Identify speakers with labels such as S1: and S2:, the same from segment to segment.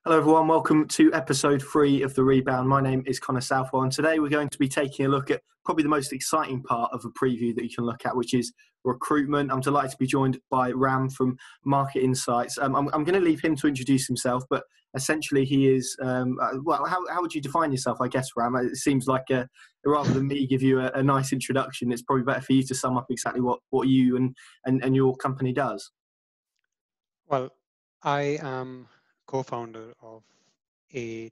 S1: Hello everyone, welcome to episode 3 of the Rebound. My name is Connor Southwell and today we're going to be taking a look at probably the most exciting part of a preview that you can look at, which is recruitment. I'm delighted to be joined by Ram from MRKT Insights. I'm going to leave him to introduce himself, but essentially he is, how would you define yourself, I guess, Ram? It seems like rather than me give you a nice introduction, it's probably better for you to sum up exactly what you and your company does.
S2: Well, I am co-founder of a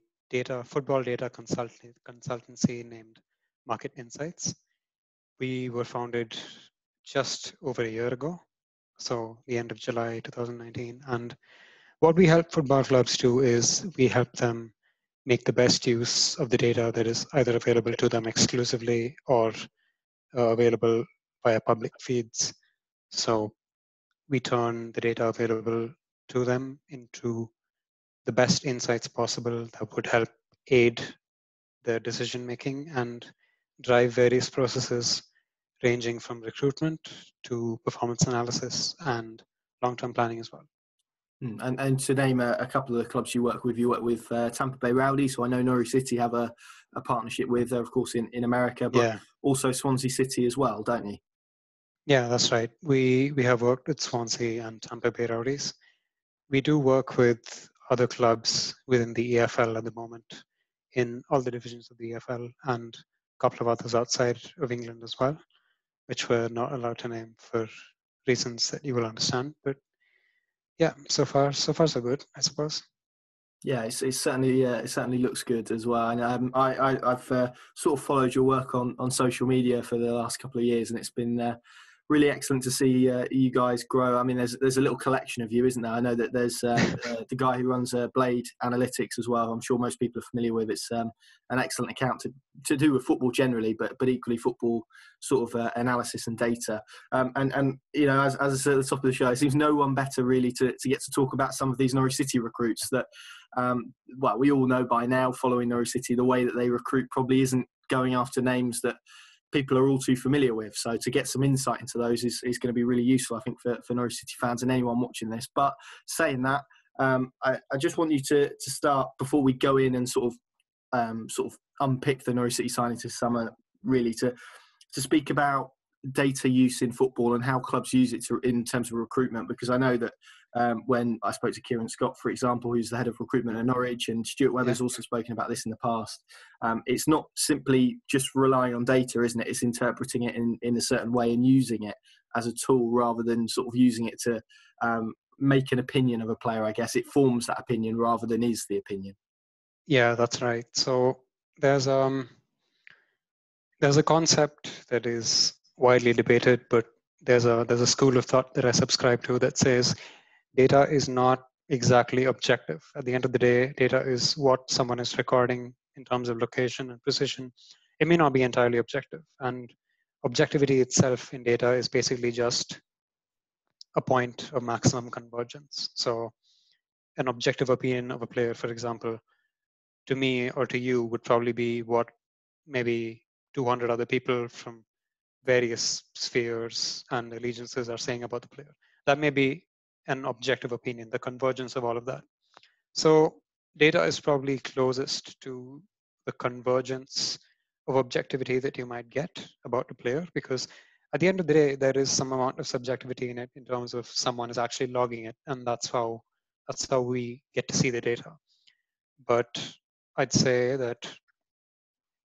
S2: football data consultancy named MRKT Insights. We were founded just over a year ago, so the end of July 2019. And what we help football clubs do is we help them make the best use of the data that is either available to them exclusively or available via public feeds. So we turn the data available to them into the best insights possible that would help aid their decision making and drive various processes ranging from recruitment to performance analysis and long-term planning as well.
S1: And to name a couple of the clubs you work with Tampa Bay Rowdies, so I know Norwich City have a partnership with, of course, in America, but also Swansea City as well, don't you?
S2: Yeah, that's right. We have worked with Swansea and Tampa Bay Rowdies. We do work with other clubs within the EFL at the moment in all the divisions of the EFL and a couple of others outside of England as well, which we're not allowed to name for reasons that you will understand. But yeah, so far so good, I suppose.
S1: Yeah, it certainly looks good as well. And I've sort of followed your work on social media for the last couple of years, and it's been really excellent to see you guys grow. I mean, there's a little collection of you, isn't there? I know that there's the guy who runs Blade Analytics as well. I'm sure most people are familiar with. It's an excellent account to do with football generally, but equally football sort of analysis and data. And you know, as I said at the top of the show, it seems no one better really to get to talk about some of these Norwich City recruits that. We all know by now, following Norwich City, the way that they recruit probably isn't going after names that people are all too familiar with. So to get some insight into those is going to be really useful, I think, for Norwich City fans and anyone watching this. But saying that, I just want you to start, before we go in and sort of unpick the Norwich City signing this summer, really to speak about data use in football and how clubs use it in terms of recruitment, because I know that when I spoke to Kieran Scott, for example, who's the head of recruitment at Norwich, and Stuart Webber's also spoken about this in the past, it's not simply just relying on data, isn't it? It's interpreting it in a certain way and using it as a tool rather than sort of using it to make an opinion of a player, I guess. It forms that opinion rather than is the opinion.
S2: Yeah, that's right. So there's a concept that is widely debated, but there's a school of thought that I subscribe to that says data is not exactly objective. At the end of the day, data is what someone is recording in terms of location and precision. It may not be entirely objective, and objectivity itself in data is basically just a point of maximum convergence. So an objective opinion of a player, for example, to me or to you would probably be what maybe 200 other people from various spheres and allegiances are saying about the player. That may be an objective opinion, the convergence of all of that. So data is probably closest to the convergence of objectivity that you might get about the player, because at the end of the day, there is some amount of subjectivity in it in terms of someone is actually logging it, and that's how we get to see the data. But I'd say that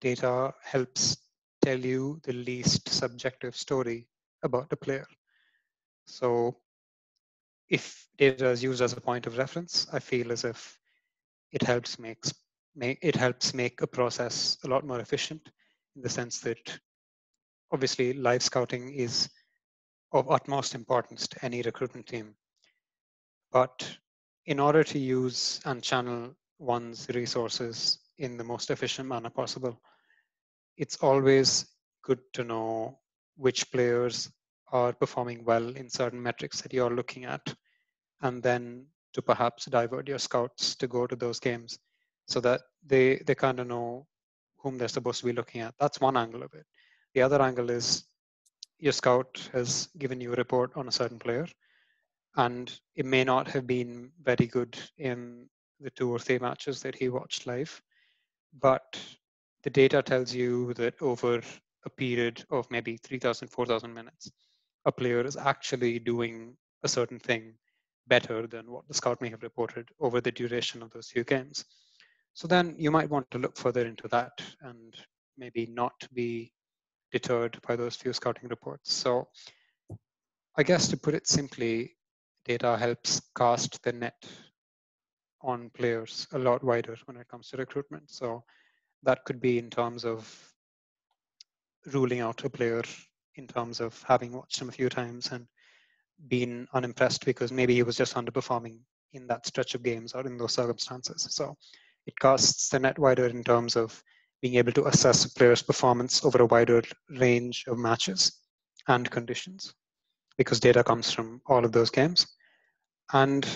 S2: data helps tell you the least subjective story about the player. So if data is used as a point of reference, I feel as if it helps make a process a lot more efficient, in the sense that obviously live scouting is of utmost importance to any recruitment team. But in order to use and channel one's resources in the most efficient manner possible, it's always good to know which players are performing well in certain metrics that you're looking at, and then to perhaps divert your scouts to go to those games so that they kind of know whom they're supposed to be looking at. That's one angle of it. The other angle is your scout has given you a report on a certain player, and it may not have been very good in the 2 or 3 matches that he watched live, but the data tells you that over a period of maybe 3,000, 4,000 minutes, a player is actually doing a certain thing better than what the scout may have reported over the duration of those few games. So then you might want to look further into that and maybe not be deterred by those few scouting reports. So I guess to put it simply, data helps cast the net on players a lot wider when it comes to recruitment. So that could be in terms of ruling out a player in terms of having watched him a few times and been unimpressed because maybe he was just underperforming in that stretch of games or in those circumstances. So it casts the net wider in terms of being able to assess a player's performance over a wider range of matches and conditions, because data comes from all of those games. And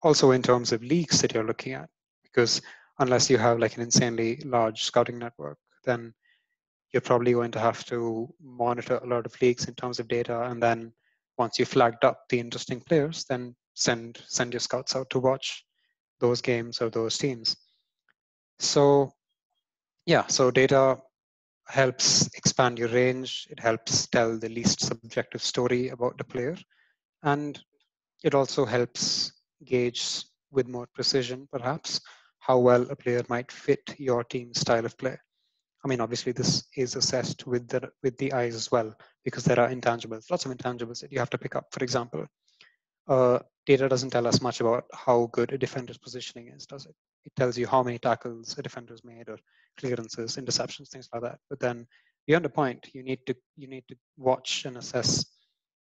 S2: also in terms of leagues that you're looking at, because unless you have like an insanely large scouting network, then you're probably going to have to monitor a lot of leagues in terms of data. And then once you flagged up the interesting players, then send your scouts out to watch those games or those teams. So yeah, so data helps expand your range. It helps tell the least subjective story about the player. And it also helps gauge with more precision, perhaps, how well a player might fit your team's style of play. I mean, obviously, this is assessed with the eyes as well, because there are intangibles, lots of intangibles that you have to pick up. For example, data doesn't tell us much about how good a defender's positioning is, does it? It tells you how many tackles a defender's made, or clearances, interceptions, things like that. But then beyond the point, you need to watch and assess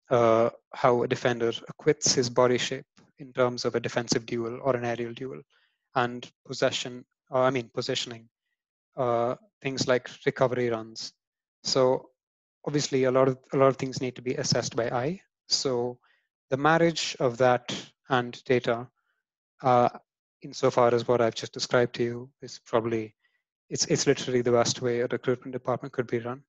S2: how a defender acquits his body shape in terms of a defensive duel or an aerial duel, and positioning, things like recovery runs. So obviously a lot of things need to be assessed by eye. So the marriage of that and data, insofar as what I've just described to you, is probably, it's literally the best way a recruitment department could be run.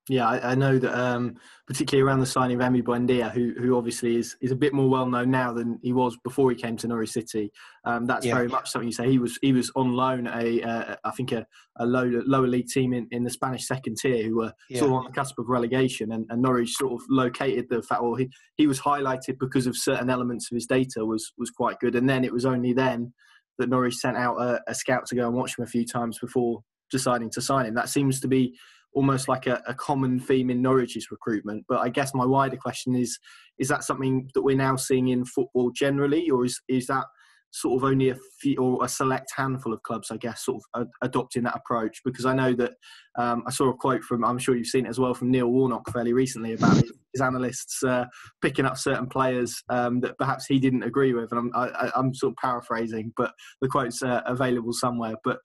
S1: Yeah, I know that particularly around the signing of Emi Buendia, who obviously is a bit more well known now than he was before he came to Norwich City. That's very much something you say. He was on loan at I think a lower league team in the Spanish second tier, who were sort of on the cusp of relegation, and Norwich sort of located the fact, well, he was highlighted because of certain elements of his data was quite good, and then it was only then that Norwich sent out a scout to go and watch him a few times before deciding to sign him. That seems to be almost like a common theme in Norwich's recruitment. But I guess my wider question is that something that we're now seeing in football generally, or is that sort of only a few or a select handful of clubs, I guess, sort of adopting that approach? Because I know that I saw a quote from, I'm sure you've seen it as well, from Neil Warnock fairly recently about his analysts picking up certain players that perhaps he didn't agree with. And I'm sort of paraphrasing, but the quote's available somewhere. But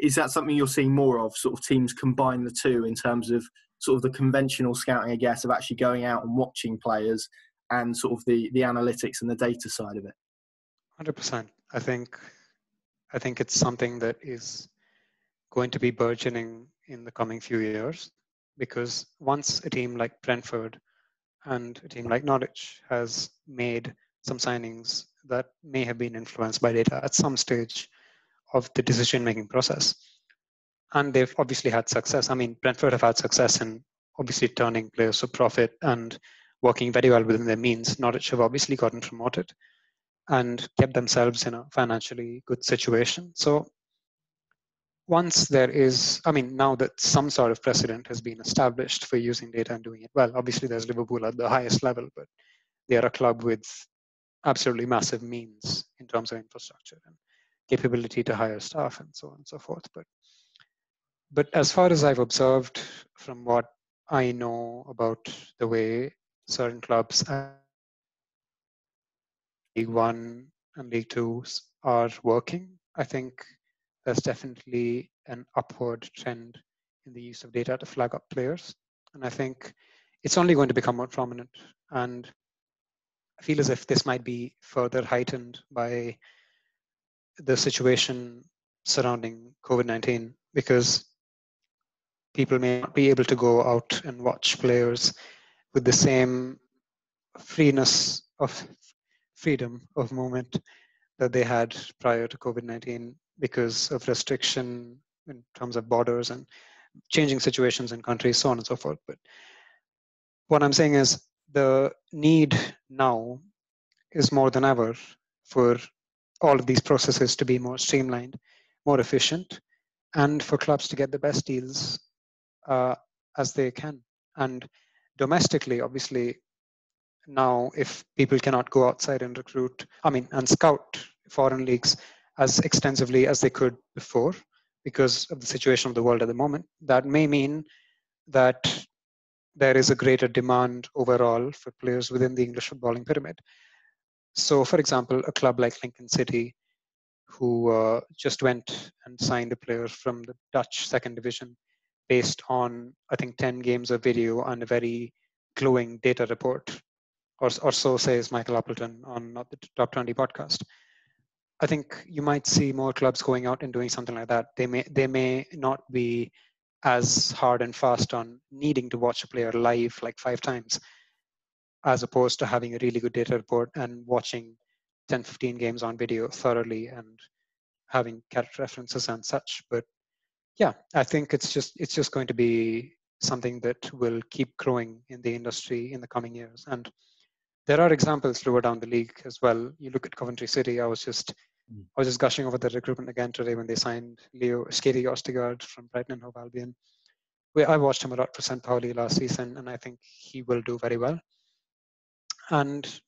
S1: is that something you're seeing more of, sort of teams combine the two in terms of sort of the conventional scouting, I guess, of actually going out and watching players and sort of the analytics and the data side of it?
S2: 100%. I think it's something that is going to be burgeoning in the coming few years, because once a team like Brentford and a team like Norwich has made some signings that may have been influenced by data at some stage of the decision-making process, and they've obviously had success. I mean, Brentford have had success in obviously turning players to profit and working very well within their means. Norwich have obviously gotten promoted and kept themselves in a financially good situation. So once there is, I mean, now that some sort of precedent has been established for using data and doing it well, obviously there's Liverpool at the highest level, but they are a club with absolutely massive means in terms of infrastructure and capability to hire staff and so on and so forth. But as far as I've observed from what I know about the way certain clubs at League One and League Two are working, I think there's definitely an upward trend in the use of data to flag up players. And I think it's only going to become more prominent. And I feel as if this might be further heightened by the situation surrounding COVID-19, because people may not be able to go out and watch players with the same freedom of movement that they had prior to COVID-19 because of restriction in terms of borders and changing situations in countries, so on and so forth. But what I'm saying is the need now is more than ever for all of these processes to be more streamlined, more efficient, and for clubs to get the best deals as they can. And domestically, obviously, now if people cannot go outside and recruit, and scout foreign leagues as extensively as they could before because of the situation of the world at the moment, that may mean that there is a greater demand overall for players within the English footballing pyramid. So, for example, a club like Lincoln City, who just went and signed a player from the Dutch second division based on, I think, 10 games of video and a very glowing data report, or so says Michael Appleton on Not the Top 20 podcast. I think you might see more clubs going out and doing something like that. They may not be as hard and fast on needing to watch a player live like 5 times, as opposed to having a really good data report and watching 10, 15 games on video thoroughly and having character references and such. But yeah, I think it's just going to be something that will keep growing in the industry in the coming years. And there are examples lower down the league as well. You look at Coventry City. I was just gushing over the recruitment again today when they signed Leo Skiri Ostigard from Brighton and Hove Albion. I watched him a lot for St. Pauli last season, and I think he will do very well. And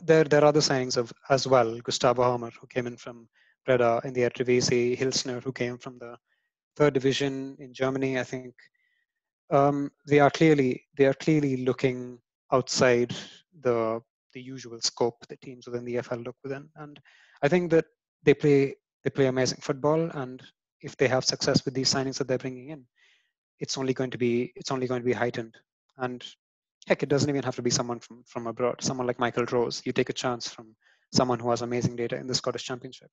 S2: there are other signings as well. Gustavo Homer, who came in from Breda in the Eredivisie, Hilsner, who came from the third division in Germany. I think they are clearly looking outside the usual scope that teams within the EFL look within, and I think that they play amazing football. And if they have success with these signings that they're bringing in, it's only going to be heightened. And heck, it doesn't even have to be someone from abroad. Someone like Michael Rose, you take a chance from someone who has amazing data in the Scottish Championship.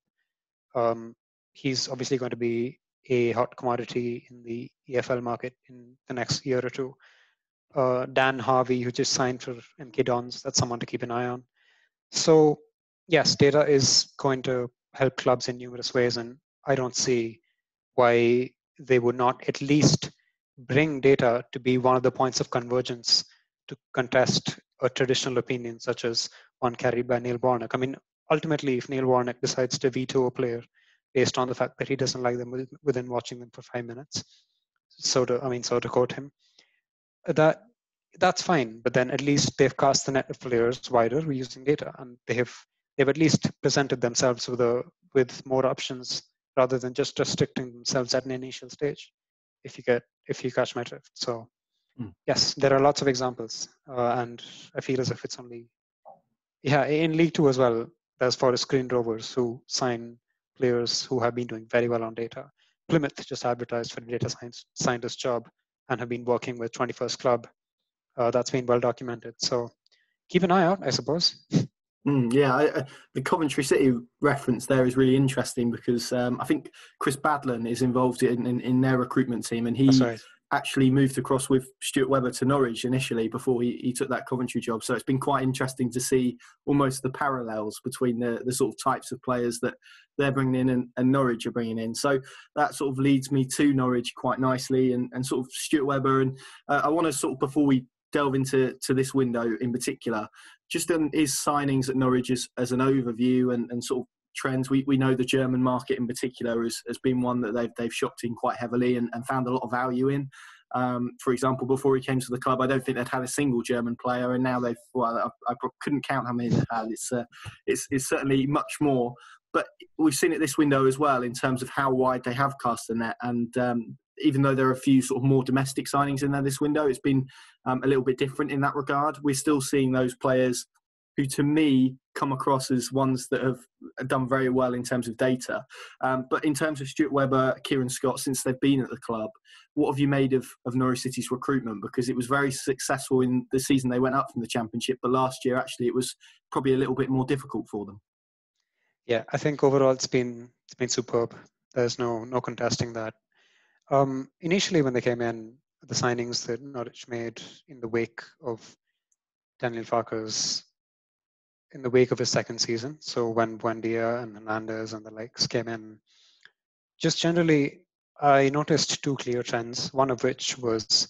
S2: He's obviously going to be a hot commodity in the EFL market in the next year or two. Dan Harvey, who just signed for MK Dons, that's someone to keep an eye on. So yes, data is going to help clubs in numerous ways, and I don't see why they would not at least bring data to be one of the points of convergence to contest a traditional opinion such as one carried by Neil Warnock. I mean, ultimately, if Neil Warnock decides to veto a player based on the fact that he doesn't like them within watching them for 5 minutes, so to quote him, that's fine. But then at least they've cast the net of players wider using data, and they've at least presented themselves with more options rather than just restricting themselves at an initial stage. If you catch my drift. So yes, there are lots of examples, and I feel as if it's only in League Two as well. There's Forest Green Rovers who sign players who have been doing very well on data. Plymouth just advertised for a data scientist job and have been working with 21st Club. That's been well documented. So keep an eye out, I suppose.
S1: The Coventry City reference there is really interesting because I think Chris Badland is involved in their recruitment team, and he actually moved across with Stuart Webber to Norwich initially before he took that Coventry job. So it's been quite interesting to see almost the parallels between the sort of types of players that they're bringing in and Norwich are bringing in. So that sort of leads me to Norwich quite nicely and sort of Stuart Webber. And I want to sort of, before we delve into this window in particular, just his signings at Norwich as an overview and sort of trends. We know the German market in particular has been one that they've shopped in quite heavily and found a lot of value in. For example, before he came to the club, I don't think they'd had a single German player, and now I couldn't count how many they've had. It's certainly much more. But we've seen it this window as well in terms of how wide they have cast the net. And even though there are a few sort of more domestic signings in there this window, it's been a little bit different in that regard. We're still seeing those players who, to me, come across as ones that have done very well in terms of data. But in terms of Stuart Webber, Kieran Scott, since they've been at the club, what have you made of Norwich City's recruitment? Because it was very successful in the season they went up from the Championship, but last year, actually, it was probably a little bit more difficult for them.
S2: Yeah, I think overall it's been superb. There's no contesting that. Initially, when they came in, the signings that Norwich made in the wake of Daniel Farke's in the wake of his second season. So when Buendia and Hernandez and the likes came in, just generally, I noticed two clear trends, one of which was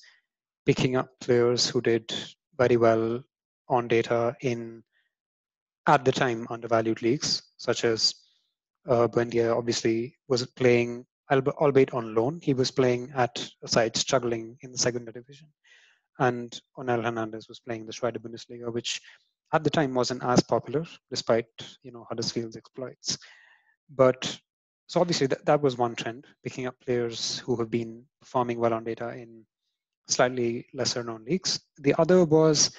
S2: picking up players who did very well on data in, at the time, undervalued leagues, such as Buendia obviously was playing, albeit on loan, he was playing at a side struggling in the second division. And Onel Hernandez was playing the Schweizer Bundesliga, which at the time wasn't as popular, despite Huddersfield's exploits. But so obviously that was one trend, picking up players who have been performing well on data in slightly lesser known leagues. The other was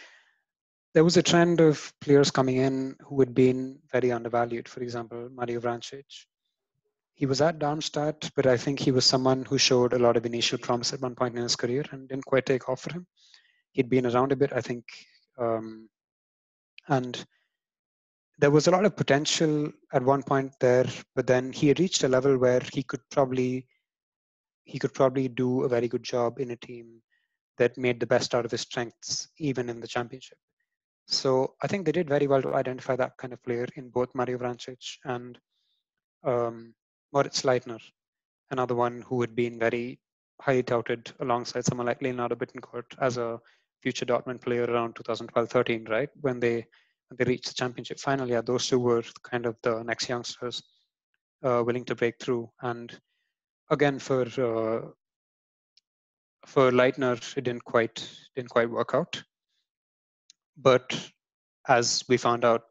S2: there was a trend of players coming in who had been very undervalued. For example, Mario Vrancic. He was at Darmstadt, but I think he was someone who showed a lot of initial promise at one point in his career and didn't quite take off for him. He'd been around a bit, I think, and there was a lot of potential at one point there, but then he had reached a level where he could probably do a very good job in a team that made the best out of his strengths, even in the championship. So I think they did very well to identify that kind of player in both Mario Vrancic and Moritz Leitner, another one who had been very highly touted alongside someone like Leonardo Bittencourt as a future Dortmund player around 2012-13, right? When they reached the championship final. Yeah, those two were kind of the next youngsters willing to break through. And again, for Leitner, it didn't quite work out. But as we found out,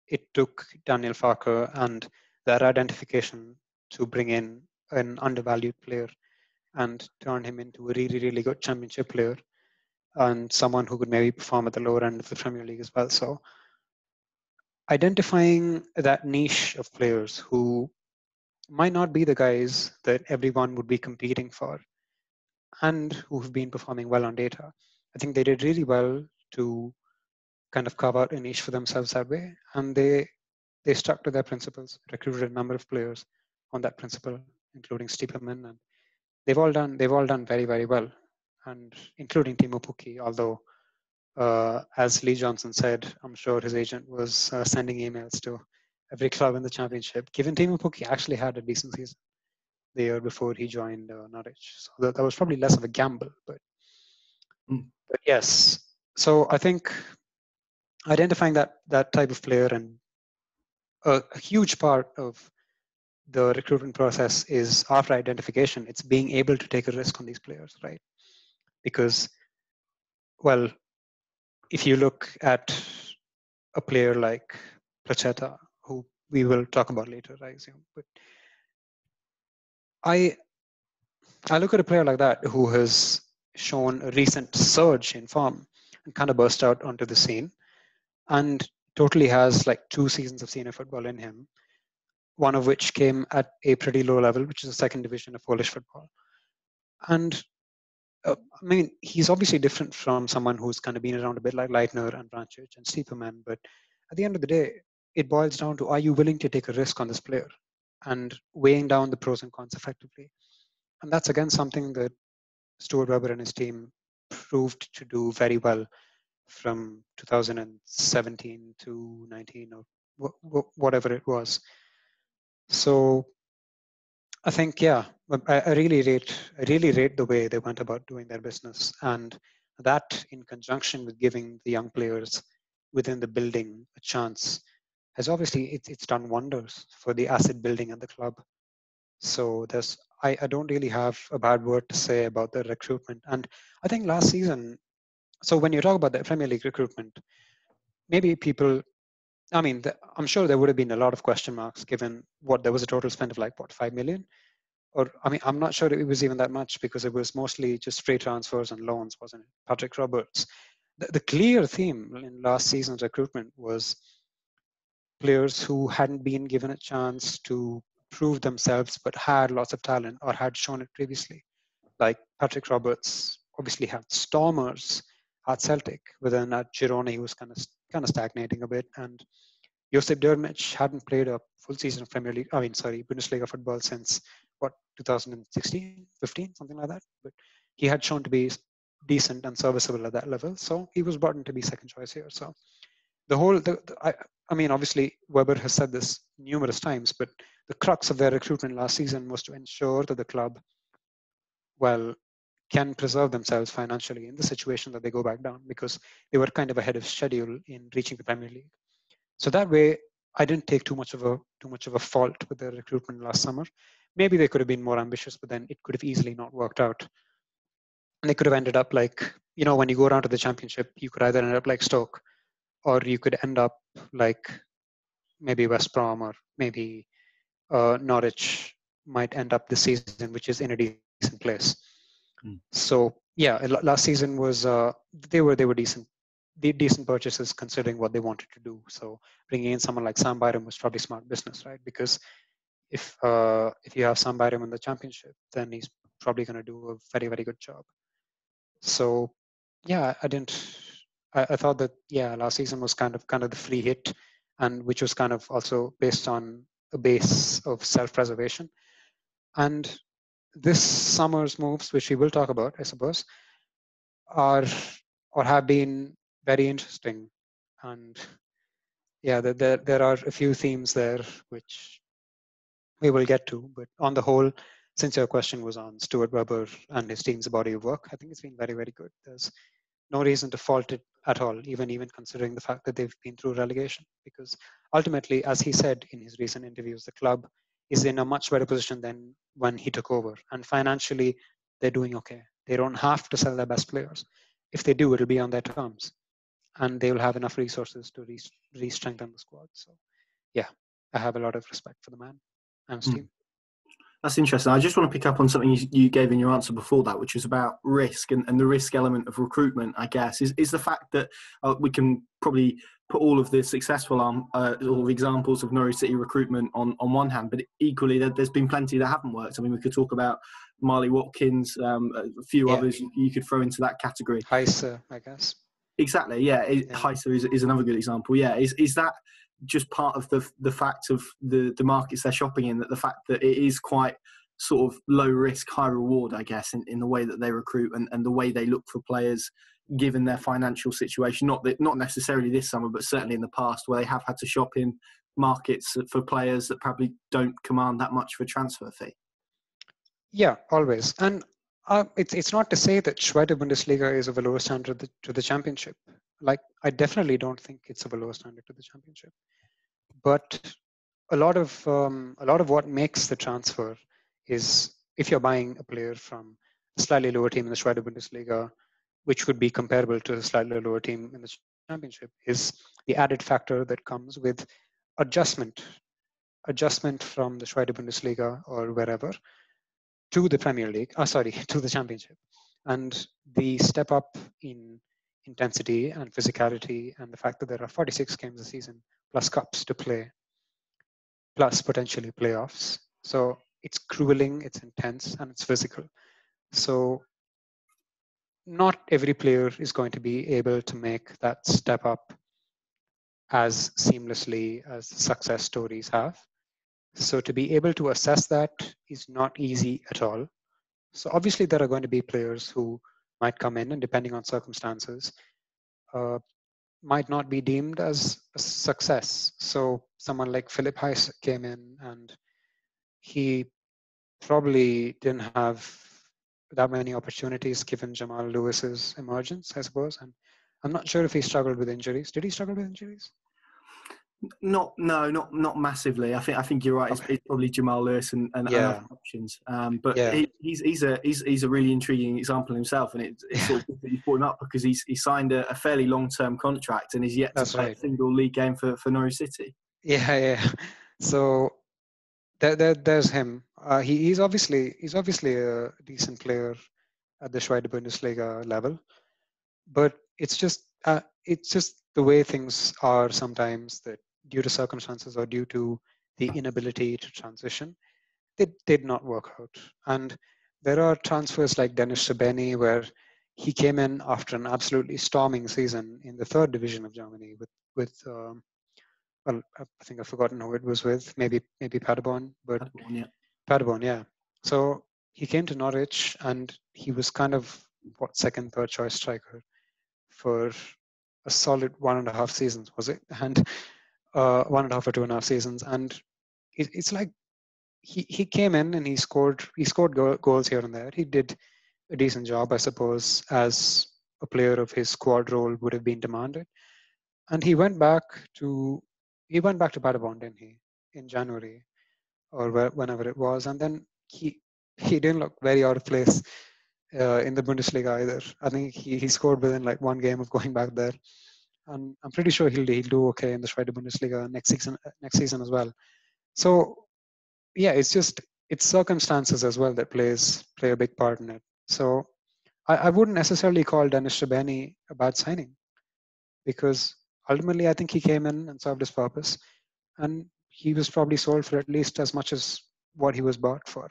S2: it took Daniel Farke and their identification to bring in an undervalued player and turn him into a really, really good championship player and someone who could maybe perform at the lower end of the Premier League as well. So identifying that niche of players who might not be the guys that everyone would be competing for and who have been performing well on data, I think they did really well to kind of carve out a niche for themselves that way. And they stuck to their principles, recruited a number of players on that principle, including Stiepermann, and they've all done very, very well, and including Timo Pukki, although as Lee Johnson said, I'm sure his agent was sending emails to every club in the championship, given Timo Pukki actually had a decent season the year before he joined Norwich. So that was probably less of a gamble, but yes. So I think identifying that type of player, and a huge part of the recruitment process is after identification, it's being able to take a risk on these players, right? Because, well, if you look at a player like Prachata, who we will talk about later, I assume, but I look at a player like that who has shown a recent surge in form and kind of burst out onto the scene and totally has like 2 seasons of senior football in him, one of which came at a pretty low level, which is the second division of Polish football. And I mean, he's obviously different from someone who's kind of been around a bit like Leitner and Vrancic and Stiepermann, but at the end of the day, it boils down to, are you willing to take a risk on this player and weighing down the pros and cons effectively? And that's again something that Stuart Webber and his team proved to do very well from 2017 to 19 or whatever it was. So I think, yeah, I really rate the way they went about doing their business, and that in conjunction with giving the young players within the building a chance has obviously it's done wonders for the asset building at the club. So I don't really have a bad word to say about the recruitment. And I think last season, so when you talk about the Premier League recruitment, maybe people, I mean, I'm sure there would have been a lot of question marks given what there was a total spend of like, what, 5 million? Or, I mean, I'm not sure it was even that much because it was mostly just free transfers and loans, wasn't it? Patrick Roberts. The clear theme in last season's recruitment was players who hadn't been given a chance to prove themselves but had lots of talent or had shown it previously. Like Patrick Roberts obviously had stormers at Celtic, but then at Girona he was kind of stagnating a bit. And Josip Drmic hadn't played a full season of Bundesliga football since what, 2016, 15, something like that. But he had shown to be decent and serviceable at that level, so he was brought in to be second choice here. So the whole, I mean, obviously, Weber has said this numerous times, but the crux of their recruitment last season was to ensure that the club, well, can preserve themselves financially in the situation that they go back down, because they were kind of ahead of schedule in reaching the Premier League. So that way, I didn't take too much of a fault with their recruitment last summer. Maybe they could have been more ambitious, but then it could have easily not worked out. And they could have ended up like, when you go around to the Championship, you could either end up like Stoke, or you could end up like maybe West Brom, or maybe Norwich might end up this season, which is in a decent place. So yeah, last season was they were decent, decent purchases considering what they wanted to do. So bringing in someone like Sam Byram was probably smart business, right? Because if you have Sam Byram in the Championship, then he's probably going to do a very, very good job. So yeah, I thought that last season was kind of the free hit, and which was kind of also based on a base of self-preservation. And this summer's moves, which we will talk about, I suppose, are or have been very interesting. And yeah, there are a few themes there which we will get to. But on the whole, since your question was on Stuart Webber and his team's body of work, I think it's been very, very good. There's no reason to fault it at all, even considering the fact that they've been through relegation. Because ultimately, as he said in his recent interviews, the club is in a much better position than when he took over. And financially, they're doing okay. They don't have to sell their best players. If they do, it'll be on their terms. And they will have enough resources to re-strengthen the squad. So yeah, I have a lot of respect for the man and his team.
S1: That's interesting. I just want to pick up on something you gave in your answer before that, which was about risk and the risk element of recruitment, I guess, is the fact that we can probably put all of the successful all the examples of Norwich City recruitment on one hand, but equally there's been plenty that haven't worked. I mean, we could talk about Marley Watkins, a few others you could throw into that category.
S2: Heiser, I guess.
S1: Exactly, yeah. Heiser is another good example. Yeah, is that just part of the fact of the markets they're shopping in, that the fact that it is quite sort of low risk, high reward, I guess, in the way that they recruit and the way they look for players given their financial situation, not necessarily this summer, but certainly in the past, where they have had to shop in markets for players that probably don't command that much of a transfer fee.
S2: Yeah, always. And it's not to say that Schweizer Bundesliga is of a lower standard to the Championship. Like, I definitely don't think it's of a lower standard to the Championship. But a lot of what makes the transfer is, if you're buying a player from a slightly lower team in the Schweizer Bundesliga, which would be comparable to a slightly lower team in the Championship, is the added factor that comes with adjustment from the Schweizer Bundesliga or wherever to the Premier League, to the Championship. And the step up in intensity and physicality, and the fact that there are 46 games a season, plus cups to play, plus potentially playoffs. So it's grueling, it's intense, and it's physical. So not every player is going to be able to make that step up as seamlessly as success stories have. So to be able to assess that is not easy at all. So obviously there are going to be players who might come in and, depending on circumstances, might not be deemed as a success. So someone like Philipp Heiss came in and he probably didn't have that many opportunities given Jamal Lewis's emergence, I suppose. And I'm not sure if he struggled with injuries. Did he struggle with injuries?
S1: Not massively. I think you're right.
S2: Okay.
S1: It's probably Jamal Lewis and other options. But he's a really intriguing example himself, and it's sort of good that you brought him up because he signed a fairly long-term contract and is yet to play a single league game for Norwich City.
S2: Yeah. So there's him. He's obviously a decent player at the Schweizer Bundesliga level, but it's just the way things are sometimes, that due to circumstances or due to the inability to transition, they did not work out. And there are transfers like Dennis Sabeni, where he came in after an absolutely storming season in the third division of Germany with well, I think I've forgotten who it was with, maybe Paderborn, but Paderborn, yeah. So he came to Norwich and he was kind of second, third choice striker for a solid 1.5 seasons, was it? And 1.5 or 2.5 seasons, and it's like he came in and he scored goals here and there. He did a decent job, I suppose, as a player of his squad role would have been demanded. And he went back to Paderborn, didn't he, in January or whenever it was, and then he didn't look very out of place in the Bundesliga either. I think he scored within like one game of going back there, and I'm pretty sure he'll do okay in the Zweite Bundesliga next season as well. So yeah, it's circumstances as well that play a big part in it. So I wouldn't necessarily call Dennis Shabani a bad signing, because ultimately I think he came in and served his purpose, and he was probably sold for at least as much as what he was bought for.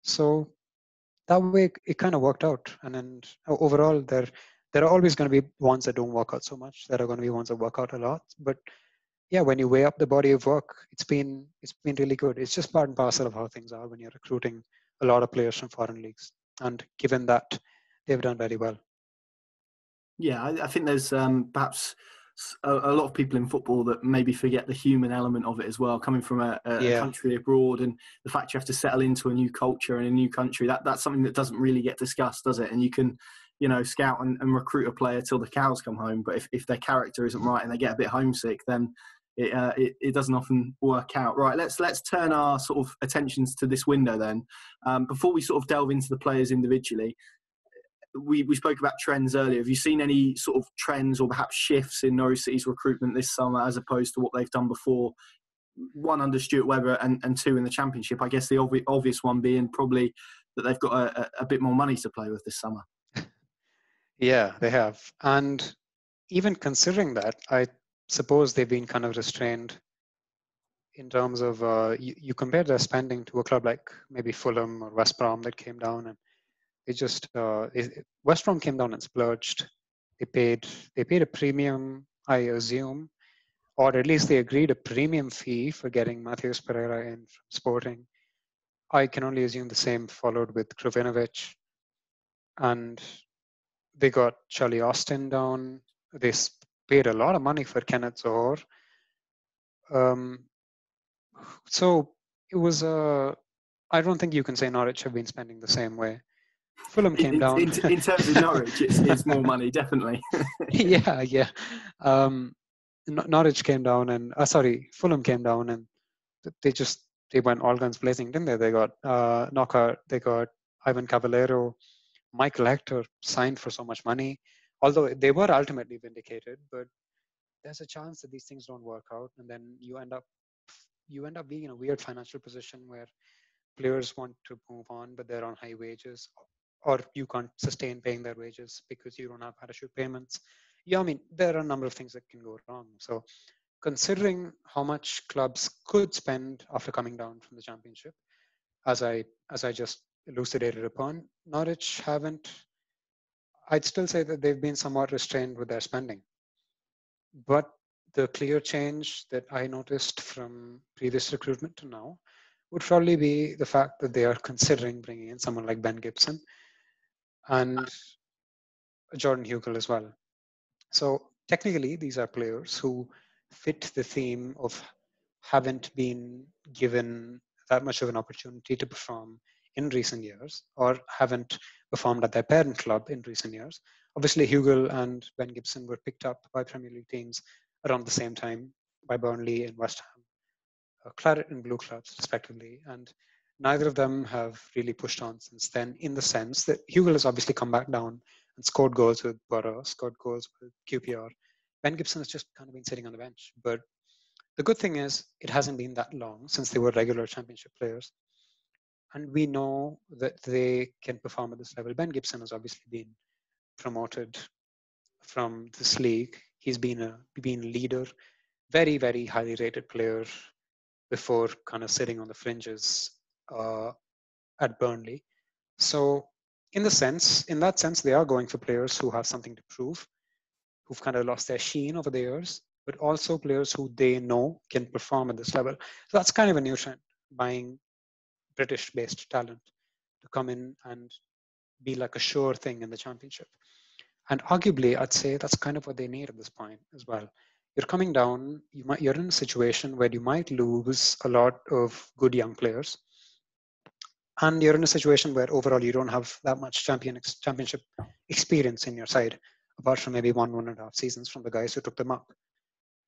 S2: So that way it kind of worked out. And then overall, there are always going to be ones that don't work out so much. There are going to be ones that work out a lot. But yeah, when you weigh up the body of work, it's been really good. It's just part and parcel of how things are when you're recruiting a lot of players from foreign leagues. And given that, they've done very well.
S1: Yeah, I think there's perhaps a lot of people in football that maybe forget the human element of it as well, coming from a country abroad, and the fact you have to settle into a new culture in a new country. That's something that doesn't really get discussed, does it? And you can, scout and recruit a player till the cows come home, but if their character isn't right and they get a bit homesick, then it doesn't often work out. Right, let's turn our sort of attentions to this window then. Before we sort of delve into the players individually, we spoke about trends earlier. Have you seen any sort of trends or perhaps shifts in Norwich City's recruitment this summer as opposed to what they've done before? One, under Stuart Webber, and two, in the Championship. I guess the obvious one being probably that they've got a bit more money to play with this summer.
S2: Yeah, they have. And even considering that, I suppose they've been kind of restrained in terms of you compare their spending to a club like maybe Fulham or West Brom that came down, and it just West Brom came down and splurged. They paid a premium, I assume, or at least they agreed a premium fee for getting Matheus Pereira in from Sporting. I can only assume the same followed with Krovinovic, and they got Charlie Austin down. They paid a lot of money for Kenneth Zohore. So it was I don't think you can say Norwich have been spending the same way. Fulham came down.
S1: In terms of Norwich, it's more money, definitely.
S2: yeah. Norwich came down, and Fulham came down, and they went all guns blazing, didn't they? They got Knockout, they got Ivan Cavallero, Michael Hector signed for so much money. Although they were ultimately vindicated, but there's a chance that these things don't work out, and then you end up being in a weird financial position where players want to move on, but they're on high wages, or you can't sustain paying their wages because you don't have parachute payments. Yeah, I mean, there are a number of things that can go wrong. So considering how much clubs could spend after coming down from the Championship, as I just elucidated upon, Norwich haven't. I'd still say that they've been somewhat restrained with their spending. But the clear change that I noticed from previous recruitment to now would probably be the fact that they are considering bringing in someone like Ben Gibson and Jordan Hugel as well. So technically, these are players who fit the theme of haven't been given that much of an opportunity to perform in recent years, or haven't performed at their parent club in recent years. Obviously, Hugel and Ben Gibson were picked up by Premier League teams around the same time by Burnley and West Ham, Claret and Blue clubs, respectively. And neither of them have really pushed on since then, in the sense that Hugel has obviously come back down and scored goals with Borough, scored goals with QPR. Ben Gibson has just kind of been sitting on the bench. But the good thing is, it hasn't been that long since they were regular Championship players. And we know that they can perform at this level. Ben Gibson has obviously been promoted from this league. He's been a leader, very, very highly rated player before kind of sitting on the fringes at Burnley. So in that sense, they are going for players who have something to prove, who've kind of lost their sheen over the years, but also players who they know can perform at this level. So that's kind of a new trend, buying British-based talent to come in and be like a sure thing in the Championship. And arguably, I'd say that's kind of what they need at this point as well. you're coming down, you're in a situation where you might lose a lot of good young players. And you're in a situation where overall you don't have that much championship experience in your side, apart from maybe 1.5 seasons from the guys who took them up.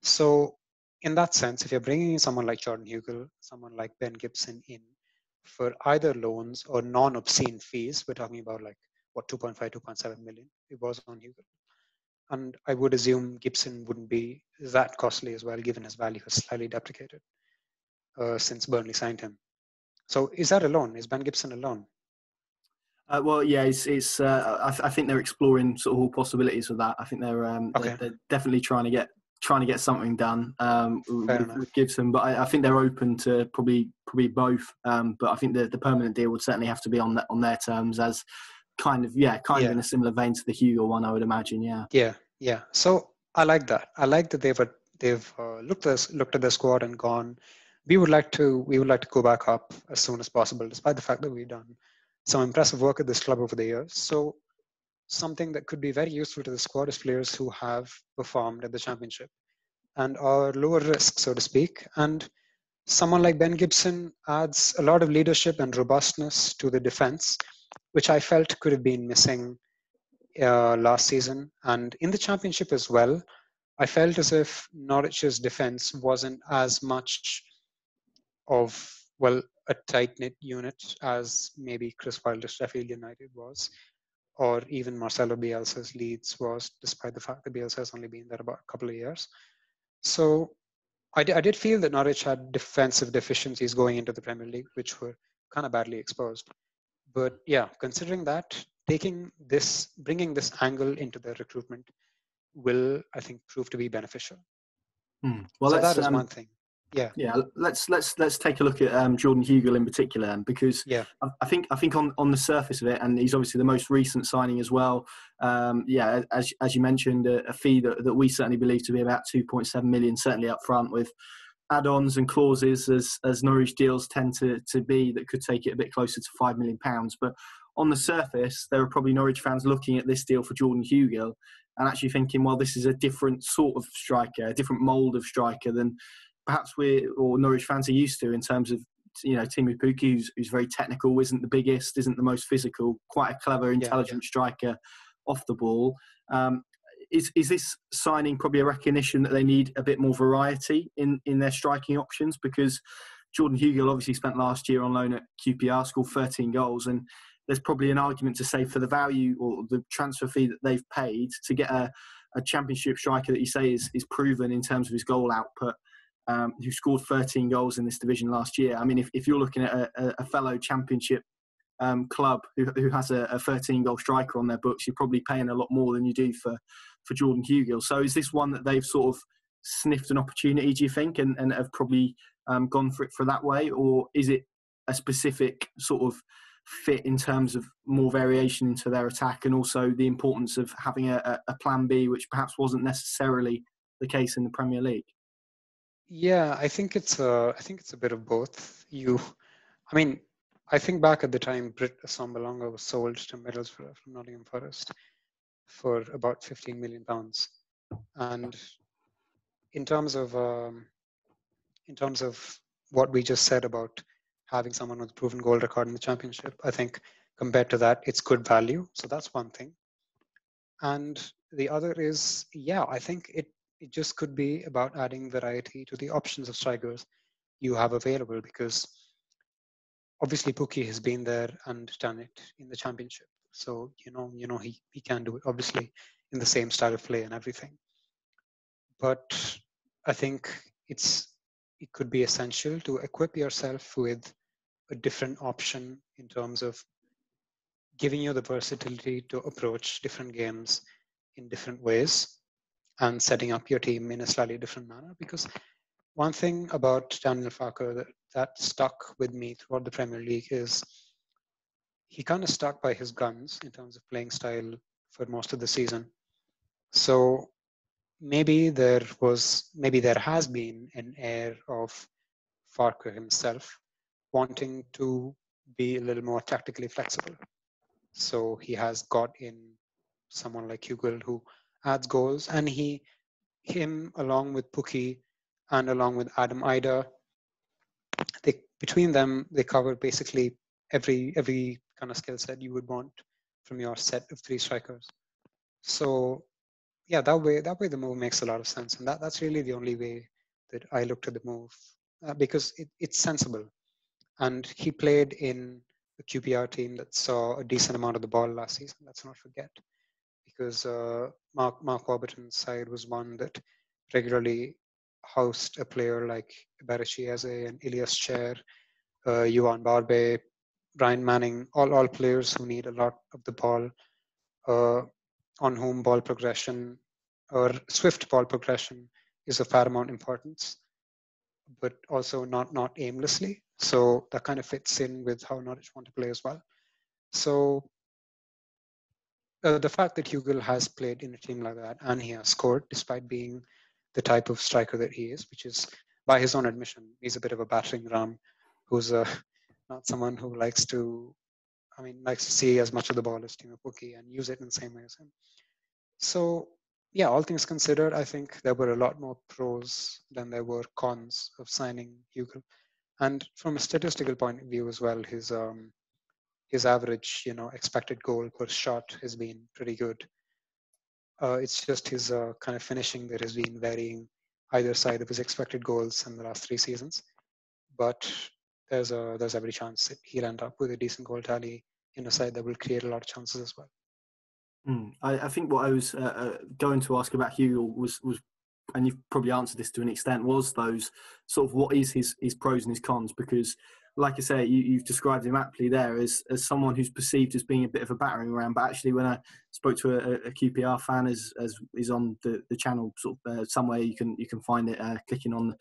S2: So in that sense, if you're bringing in someone like Jordan Hugill, someone like Ben Gibson in for either loans or non-obscene fees, we're talking about like, 2.5, 2.7 million it was on Hugill. And I would assume Gibson wouldn't be that costly as well, given his value has slightly depreciated since Burnley signed him. So is that a loan? Is Ben Gibson a loan?
S1: Well, yeah, I think they're exploring sort of all possibilities with that. I think they're definitely trying to get something done with Gibson, but I think they're open to probably both. But I think the permanent deal would certainly have to be on their terms, as kind of in a similar vein to the Hugo one, I would imagine.
S2: Yeah. So I like that. I like that they've looked at the squad and gone, we would like to go back up as soon as possible, despite the fact that we've done some impressive work at this club over the years. So something that could be very useful to the squad is players who have performed at the championship and are lower risk, so to speak. And someone like Ben Gibson adds a lot of leadership and robustness to the defense, which I felt could have been missing last season. And in the championship as well, I felt as if Norwich's defense wasn't as much of, a tight-knit unit as maybe Chris Wilder's Sheffield United was, or even Marcelo Bielsa's Leeds was, despite the fact that Bielsa has only been there about a couple of years. So I did feel that Norwich had defensive deficiencies going into the Premier League, which were kind of badly exposed. But yeah, considering that, bringing this angle into the recruitment will, I think, prove to be beneficial.
S1: Well,
S2: so that is one thing.
S1: Yeah, let's take a look at Jordan Hugill in particular, because I think on the surface of it, and he's obviously the most recent signing as well. As you mentioned, a fee that we certainly believe to be about 2.7 million, certainly up front, with add-ons and clauses as Norwich deals tend to be, that could take it a bit closer to £5 million. But on the surface, there are probably Norwich fans looking at this deal for Jordan Hugill and actually thinking, well, this is a different sort of striker, a different mould of striker than perhaps Norwich fans are used to, in terms of, Timu Pukki, who's very technical, isn't the biggest, isn't the most physical, quite a clever, intelligent striker off the ball. Is this signing probably a recognition that they need a bit more variety in their striking options? Because Jordan Hugill obviously spent last year on loan at QPR, scored 13 goals, and there's probably an argument to say, for the value or the transfer fee that they've paid to get a championship striker that you say is proven in terms of his goal output, who scored 13 goals in this division last year. I mean, if you're looking at a fellow championship club who has a 13-goal striker on their books, you're probably paying a lot more than you do for Jordan Hugill. So is this one that they've sort of sniffed an opportunity, do you think, and have probably gone for it for that way? Or is it a specific sort of fit in terms of more variation into their attack, and also the importance of having a plan B, which perhaps wasn't necessarily the case in the Premier League?
S2: Yeah, I think it's a bit of both. I think back at the time Britt Assombalonga was sold to Middlesbrough from Nottingham Forest for about £15 million, and in terms of what we just said about having someone with a proven goal record in the championship, I think compared to that, it's good value. So that's one thing. And the other is, I think it just could be about adding variety to the options of strikers you have available, because obviously Pukki has been there and done it in the championship. So, he can do it, obviously, in the same style of play and everything. But I think it could be essential to equip yourself with a different option in terms of giving you the versatility to approach different games in different ways and setting up your team in a slightly different manner. Because one thing about Daniel Farke that stuck with me throughout the Premier League is he kind of stuck by his guns in terms of playing style for most of the season. So maybe there has been an air of Farke himself wanting to be a little more tactically flexible. So he has got in someone like Hugill who adds goals, and he him along with Pukki and along with Adam Ida, between them, they cover basically every kind of skill set you would want from your set of 3 strikers. So yeah, that way the move makes a lot of sense, and that's really the only way that I looked at the move, because it's sensible. And he played in a QPR team that saw a decent amount of the ball last season. Let's not forget, because Mark Warburton's side was one that regularly housed a player like Barachi Eze and Ilias Chair, Yuan Barbe, Brian Manning, all players who need a lot of the ball, on whom ball progression or swift ball progression is of paramount importance, but also not aimlessly. So that kind of fits in with how Norwich want to play as well. So the fact that Hugill has played in a team like that and he has scored despite being the type of striker that he is, which is, by his own admission, he's a bit of a battering ram who's not someone who likes to see as much of the ball as Timo Pukki and use it in the same way as him. So yeah, all things considered, I think there were a lot more pros than there were cons of signing Hugill. And from a statistical point of view as well, his average, expected goal per shot has been pretty good. It's just his kind of finishing that has been varying either side of his expected goals in the last 3 seasons. But there's every chance that he'll end up with a decent goal tally in a side that will create a lot of chances as well.
S1: I think what I was going to ask about Hugill was, and you've probably answered this to an extent, was those sort of what is his pros and his cons, because like I say, you've described him aptly there as someone who's perceived as being a bit of a battering ram. But actually, when I spoke to a QPR fan, as is on the channel, sort of somewhere you can find it, clicking on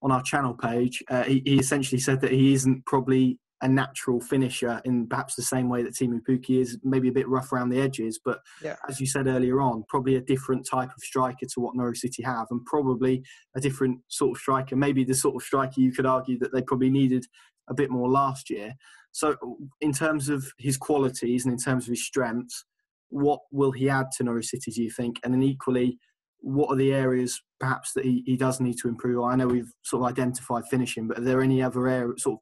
S1: our channel page, he essentially said that he isn't probably a natural finisher in perhaps the same way that Timo Pukki is, maybe a bit rough around the edges, but
S2: yeah,
S1: as you said earlier on, probably a different type of striker to what Norwich City have, and probably a different sort of striker, maybe the sort of striker you could argue that they probably needed a bit more last year. So in terms of his qualities and in terms of his strengths, what will he add to Norwich City, do you think? And then equally, what are the areas perhaps that he does need to improve? I know we've sort of identified finishing, but are there any other areas, sort of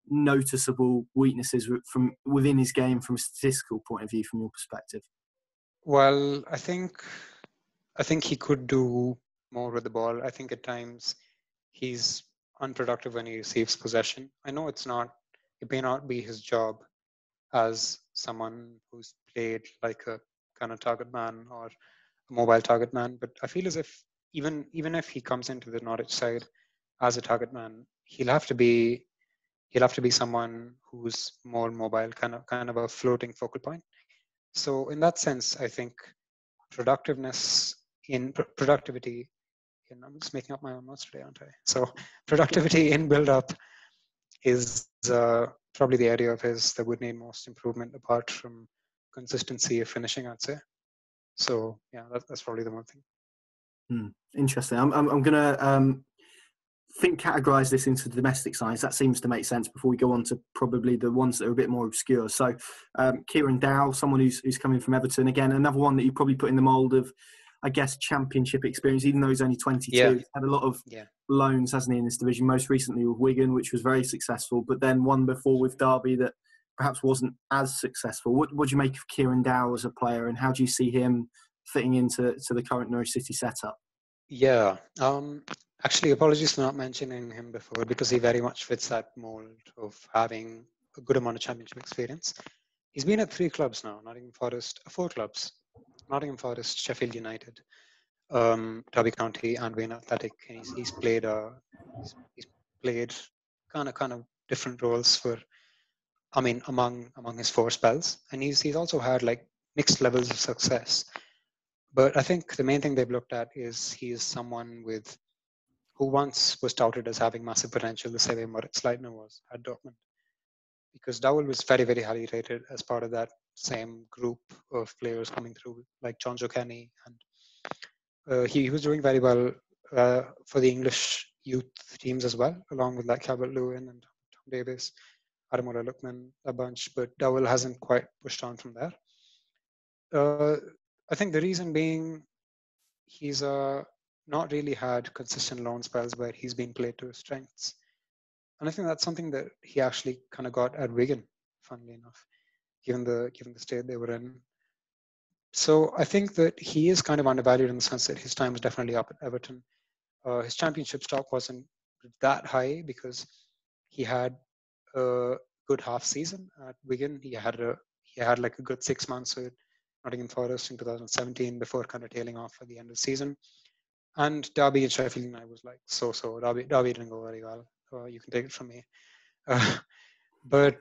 S1: noticeable weaknesses from within his game from a statistical point of view, from your perspective?
S2: Well, I think he could do more with the ball. I think at times he's unproductive when he receives possession. I know it may not be his job as someone who's played like a kind of target man or a mobile target man, but I feel as if even if he comes into the Norwich side as a target man, he'll have to be someone who's more mobile, kind of a floating focal point. So in that sense, I think productivity in, I'm just making up my own notes today, aren't I? So productivity in build-up is probably the area of his that would need most improvement, apart from consistency of finishing, I'd say. So yeah, that's probably the one thing.
S1: Interesting. I'm gonna categorize this into the domestic sides. That seems to make sense before we go on to probably the ones that are a bit more obscure. So Darren Dowell, someone who's coming from Everton, again, another one that you probably put in the mould of, I guess, championship experience, even though he's only 22.
S2: Yeah.
S1: He's had a lot of loans, hasn't he, in this division, most recently with Wigan, which was very successful, but then one before with Derby that perhaps wasn't as successful. What do you make of Darren Dowell as a player, and how do you see him fitting into the current Norwich City setup?
S2: Yeah. Actually, apologies for not mentioning him before, because he very much fits that mold of having a good amount of championship experience. He's been at 3 clubs now, 4 clubs, Nottingham Forest, Sheffield United, Derby County, and Wayne Athletic. And he's played kind of different roles among his 4 spells, and he's also had like mixed levels of success. But I think the main thing they've looked at is he is someone who once was touted as having massive potential, the same way Moritz Leitner was at Dortmund. Because Dowell was very, very highly rated as part of that same group of players coming through, like John Joe Kenny. And he was doing very well for the English youth teams as well, along with like Calvert-Lewin and Tom Davis, Ademola Lookman, a bunch. But Dowell hasn't quite pushed on from there. I think the reason being he's not really had consistent loan spells where he's been played to his strengths. And I think that's something that he actually kind of got at Wigan, funnily enough, given the state they were in. So I think that he is kind of undervalued in the sense that his time is definitely up at Everton. His championship stock wasn't that high because he had a good half season at Wigan. He had like a good 6 months with Nottingham Forest in 2017 before kind of tailing off at the end of the season. And Derby and Sheffield United was like so. Derby didn't go very well. You can take it from me. But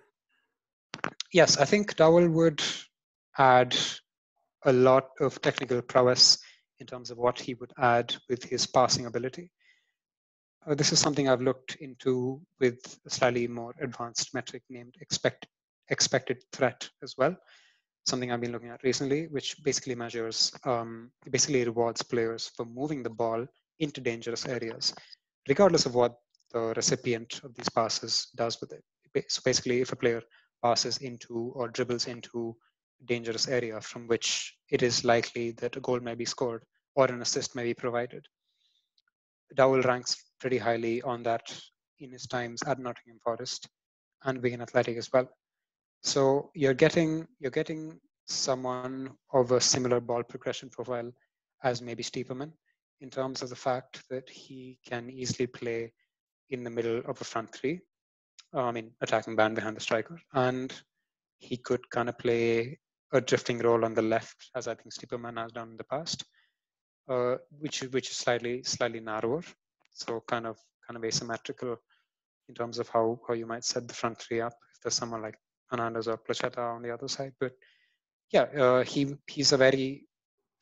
S2: yes, I think Dowell would add a lot of technical prowess in terms of what he would add with his passing ability. This is something I've looked into with a slightly more advanced metric named expected threat as well. Something I've been looking at recently, which basically measures, basically rewards players for moving the ball into dangerous areas, regardless of what the recipient of these passes does with it. So basically, if a player passes into or dribbles into a dangerous area from which it is likely that a goal may be scored or an assist may be provided, Dowell ranks pretty highly on that in his times at Nottingham Forest and Wigan Athletic as well. So you're getting someone of a similar ball progression profile as maybe Stiepermann in terms of the fact that he can easily play in the middle of a front three, attacking band behind the striker, and he could kind of play a drifting role on the left, as I think Stiepermann has done in the past, which is slightly narrower, so kind of asymmetrical in terms of how you might set the front three up if there's someone like Hernandez or Prachata on the other side. But yeah, he's a very,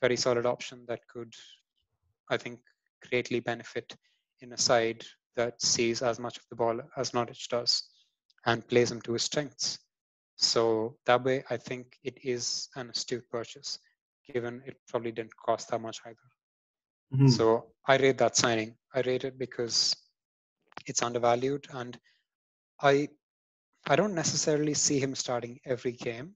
S2: very solid option that could, I think, greatly benefit in a side that sees as much of the ball as Norwich does and plays him to his strengths. So that way, I think it is an astute purchase, given it probably didn't cost that much either. Mm-hmm. So I rate that signing. I rate it because it's undervalued, and I don't necessarily see him starting every game,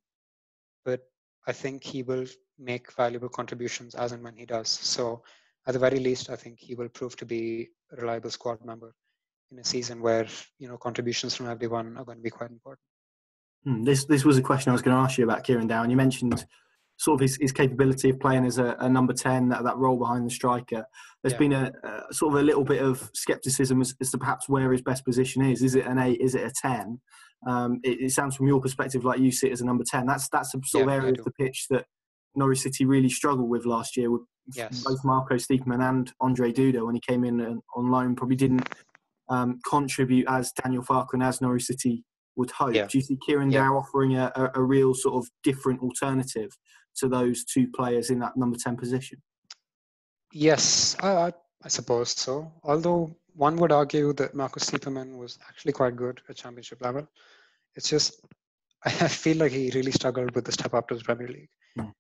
S2: but I think he will make valuable contributions as and when he does. So at the very least, I think he will prove to be a reliable squad member in a season where, contributions from everyone are going to be quite important.
S1: This was a question I was going to ask you about, Kieran Dowell. You mentioned sort of his capability of playing as a number 10, that role behind the striker. There's been a sort of a little bit of scepticism as to perhaps where his best position is. Is it an 8? Is it a 10? It sounds from your perspective like you see it as a number 10. That's a sort of area of the pitch that Norwich City really struggled with last year with both Marco Stiepermann and Andre Duda when he came in on loan. Probably didn't contribute as Daniel Farke and as Norwich City would hope. Do you see Kieran Dowell offering a real sort of different alternative to those two players in that number 10 position?
S2: Yes, I suppose so. Although one would argue that Marco Stiepermann was actually quite good at championship level. It's just, I feel like he really struggled with the step up to the Premier League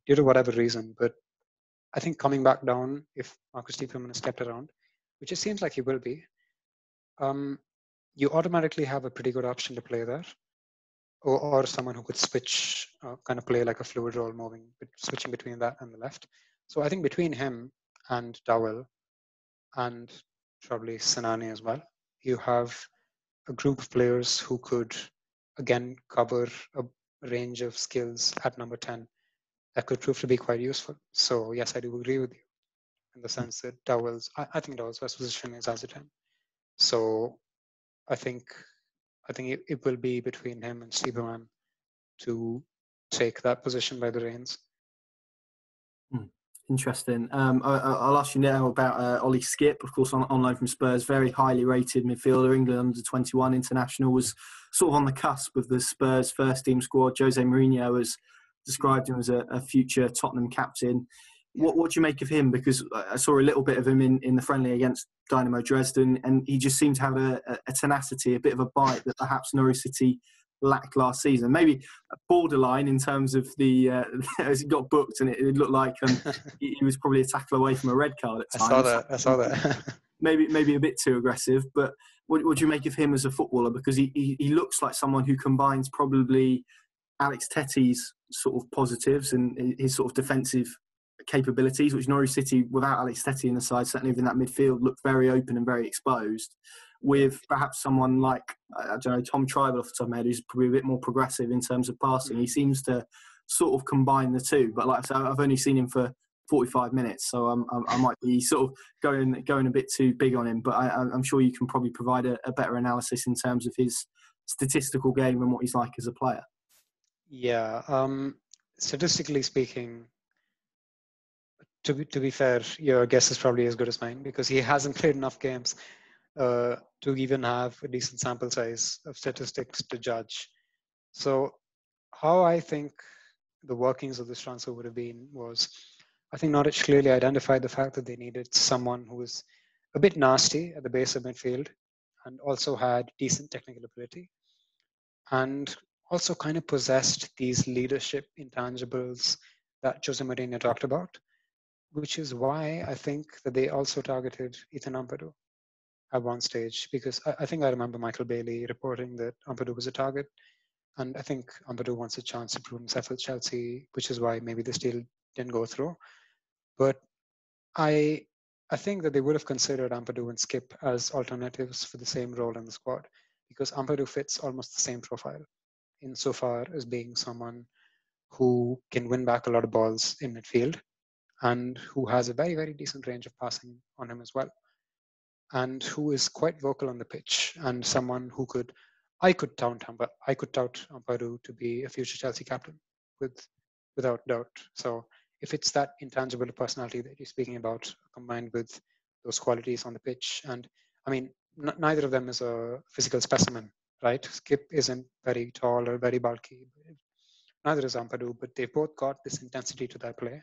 S2: due to whatever reason. But I think coming back down, if Marco Stiepermann is kept around, which it seems like he will be, you automatically have a pretty good option to play there. Or someone who could switch, kind of play like a fluid role, switching between that and the left. So I think between him and Dowell, and probably Sinani as well, you have a group of players who could, again, cover a range of skills at number 10 that could prove to be quite useful. So yes, I do agree with you in the sense that I think Dowell's best position is as a 10. So I think it will be between him and Stiepermann to take that position by the reins.
S1: Interesting. I'll ask you now about Ollie Skipp, of course, on loan from Spurs. Very highly rated midfielder, England under-21 international, was sort of on the cusp of the Spurs first team squad. Jose Mourinho has described him as a future Tottenham captain. What do you make of him? Because I saw a little bit of him in the friendly against Dynamo Dresden, and he just seemed to have a tenacity, a bit of a bite that perhaps Norwich City lacked last season. Maybe borderline in terms of the as he got booked, and it looked like he was probably a tackle away from a red card at times.
S2: I saw that.
S1: maybe a bit too aggressive. But what do you make of him as a footballer? Because he looks like someone who combines probably Alex Tetty's sort of positives and his sort of defensive capabilities, which Norwich City, without Alex Tettey in the side, certainly within that midfield, looked very open and very exposed. With perhaps someone like, I don't know, Tom Tribal off the top of my head, who's probably a bit more progressive in terms of passing. He seems to sort of combine the two. But like I said, I've only seen him for 45 minutes, so I might be sort of going a bit too big on him. But I'm sure you can probably provide a better analysis in terms of his statistical game and what he's like as a player.
S2: Yeah, statistically speaking, to be fair, your guess is probably as good as mine, because he hasn't played enough games to even have a decent sample size of statistics to judge. So how I think the workings of this transfer would have been was, I think Norwich clearly identified the fact that they needed someone who was a bit nasty at the base of midfield and also had decent technical ability and also kind of possessed these leadership intangibles that Jose Mourinho talked about, which is why I think that they also targeted Ethan Ampadu at one stage, because I think I remember Michael Bailey reporting that Ampadu was a target, and I think Ampadu wants a chance to prove himself with Chelsea, which is why maybe this deal didn't go through. But I think that they would have considered Ampadu and Skipp as alternatives for the same role in the squad, because Ampadu fits almost the same profile insofar as being someone who can win back a lot of balls in midfield and who has a very, very decent range of passing on him as well, and who is quite vocal on the pitch, and someone who I could tout Ampadu to be a future Chelsea captain without doubt. So if it's that intangible personality that you're speaking about, combined with those qualities on the pitch, and I mean, neither of them is a physical specimen, right? Skipp isn't very tall or very bulky. Neither is Ampadu, but they both got this intensity to their play.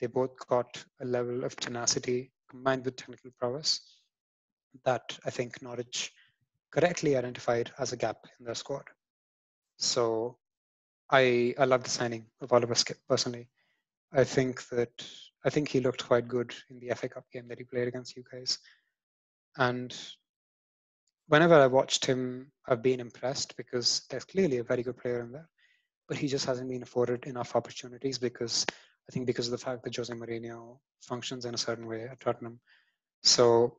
S2: They both got a level of tenacity combined with technical prowess that I think Norwich correctly identified as a gap in their squad. So I love the signing of Oliver Skipp personally. I think he looked quite good in the FA Cup game that he played against you guys. And whenever I watched him, I've been impressed, because there's clearly a very good player in there, but he just hasn't been afforded enough opportunities because of the fact that Jose Mourinho functions in a certain way at Tottenham. So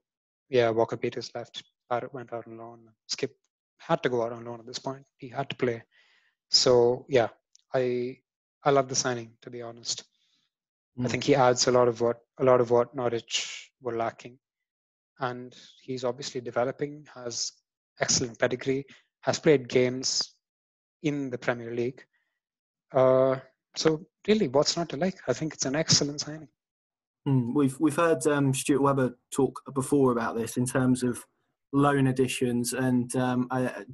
S2: yeah, Walker Peters left, Barrett went out on loan, Skipp had to go out on loan at this point. He had to play. So yeah, I love the signing, to be honest. I think he adds a lot of what Norwich were lacking, and he's obviously developing, has excellent pedigree, has played games in the Premier League. So really, what's not to like? I think it's an excellent signing.
S1: We've heard Stuart Webber talk before about this in terms of loan additions, and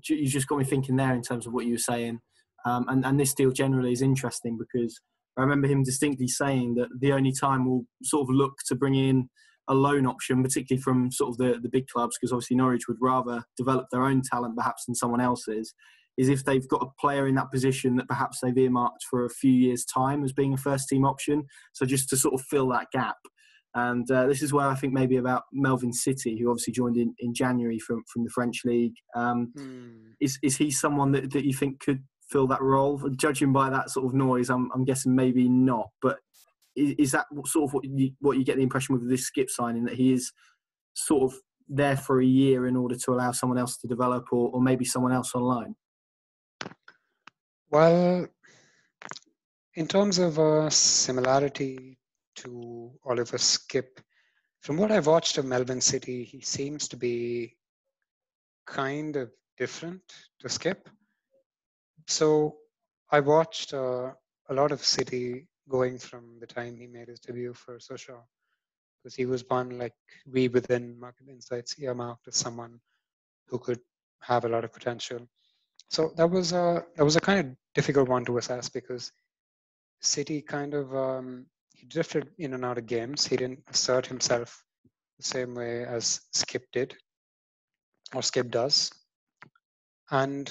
S1: you just got me thinking there in terms of what you were saying. And this deal generally is interesting because I remember him distinctly saying that the only time we'll sort of look to bring in a loan option, particularly from sort of the big clubs, because obviously Norwich would rather develop their own talent perhaps than someone else's, is if they've got a player in that position that perhaps they've earmarked for a few years' time as being a first-team option. So just to sort of fill that gap. And this is where I think maybe about Melvin City, who obviously joined in January from the French League. Is he someone that you think could fill that role? Judging by that sort of noise, I'm guessing maybe not. But is that sort of what you get the impression with this Skipp signing, that he is sort of there for a year in order to allow someone else to develop, or maybe someone else on loan?
S2: Well, in terms of similarity to Oliver Skipp, from what I've watched of Melbourne City, he seems to be kind of different to Skipp. So I watched a lot of City going from the time he made his debut for Sochaux, because he was one like we within MRKT Insights earmarked as someone who could have a lot of potential. So that was a kind of difficult one to assess, because City kind of he drifted in and out of games. He didn't assert himself the same way as Skipp did, or Skipp does, and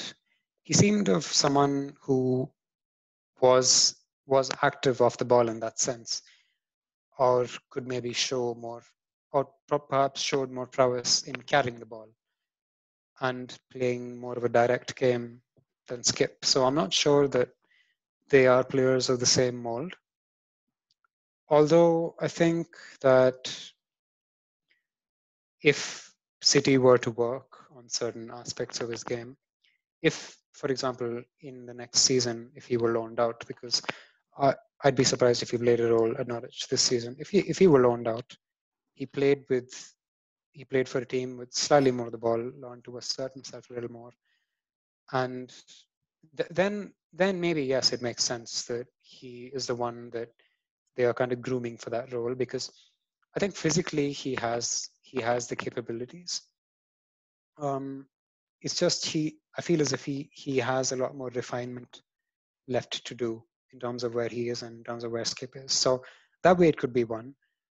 S2: he seemed of someone who was active off the ball in that sense, or could maybe show more, or perhaps showed more prowess in carrying the ball and playing more of a direct game than Skipp. So I'm not sure that they are players of the same mold. Although I think that if City were to work on certain aspects of his game, if, for example, in the next season, if he were loaned out, because I'd be surprised if he played a role at Norwich this season. If he were loaned out, he played for a team with slightly more of the ball, learned to assert himself a little more, and then maybe yes, it makes sense that he is the one that they are kind of grooming for that role, because I think physically he has the capabilities. It's just I feel as if he has a lot more refinement left to do in terms of where he is and in terms of where Skipp is. So that way it could be one.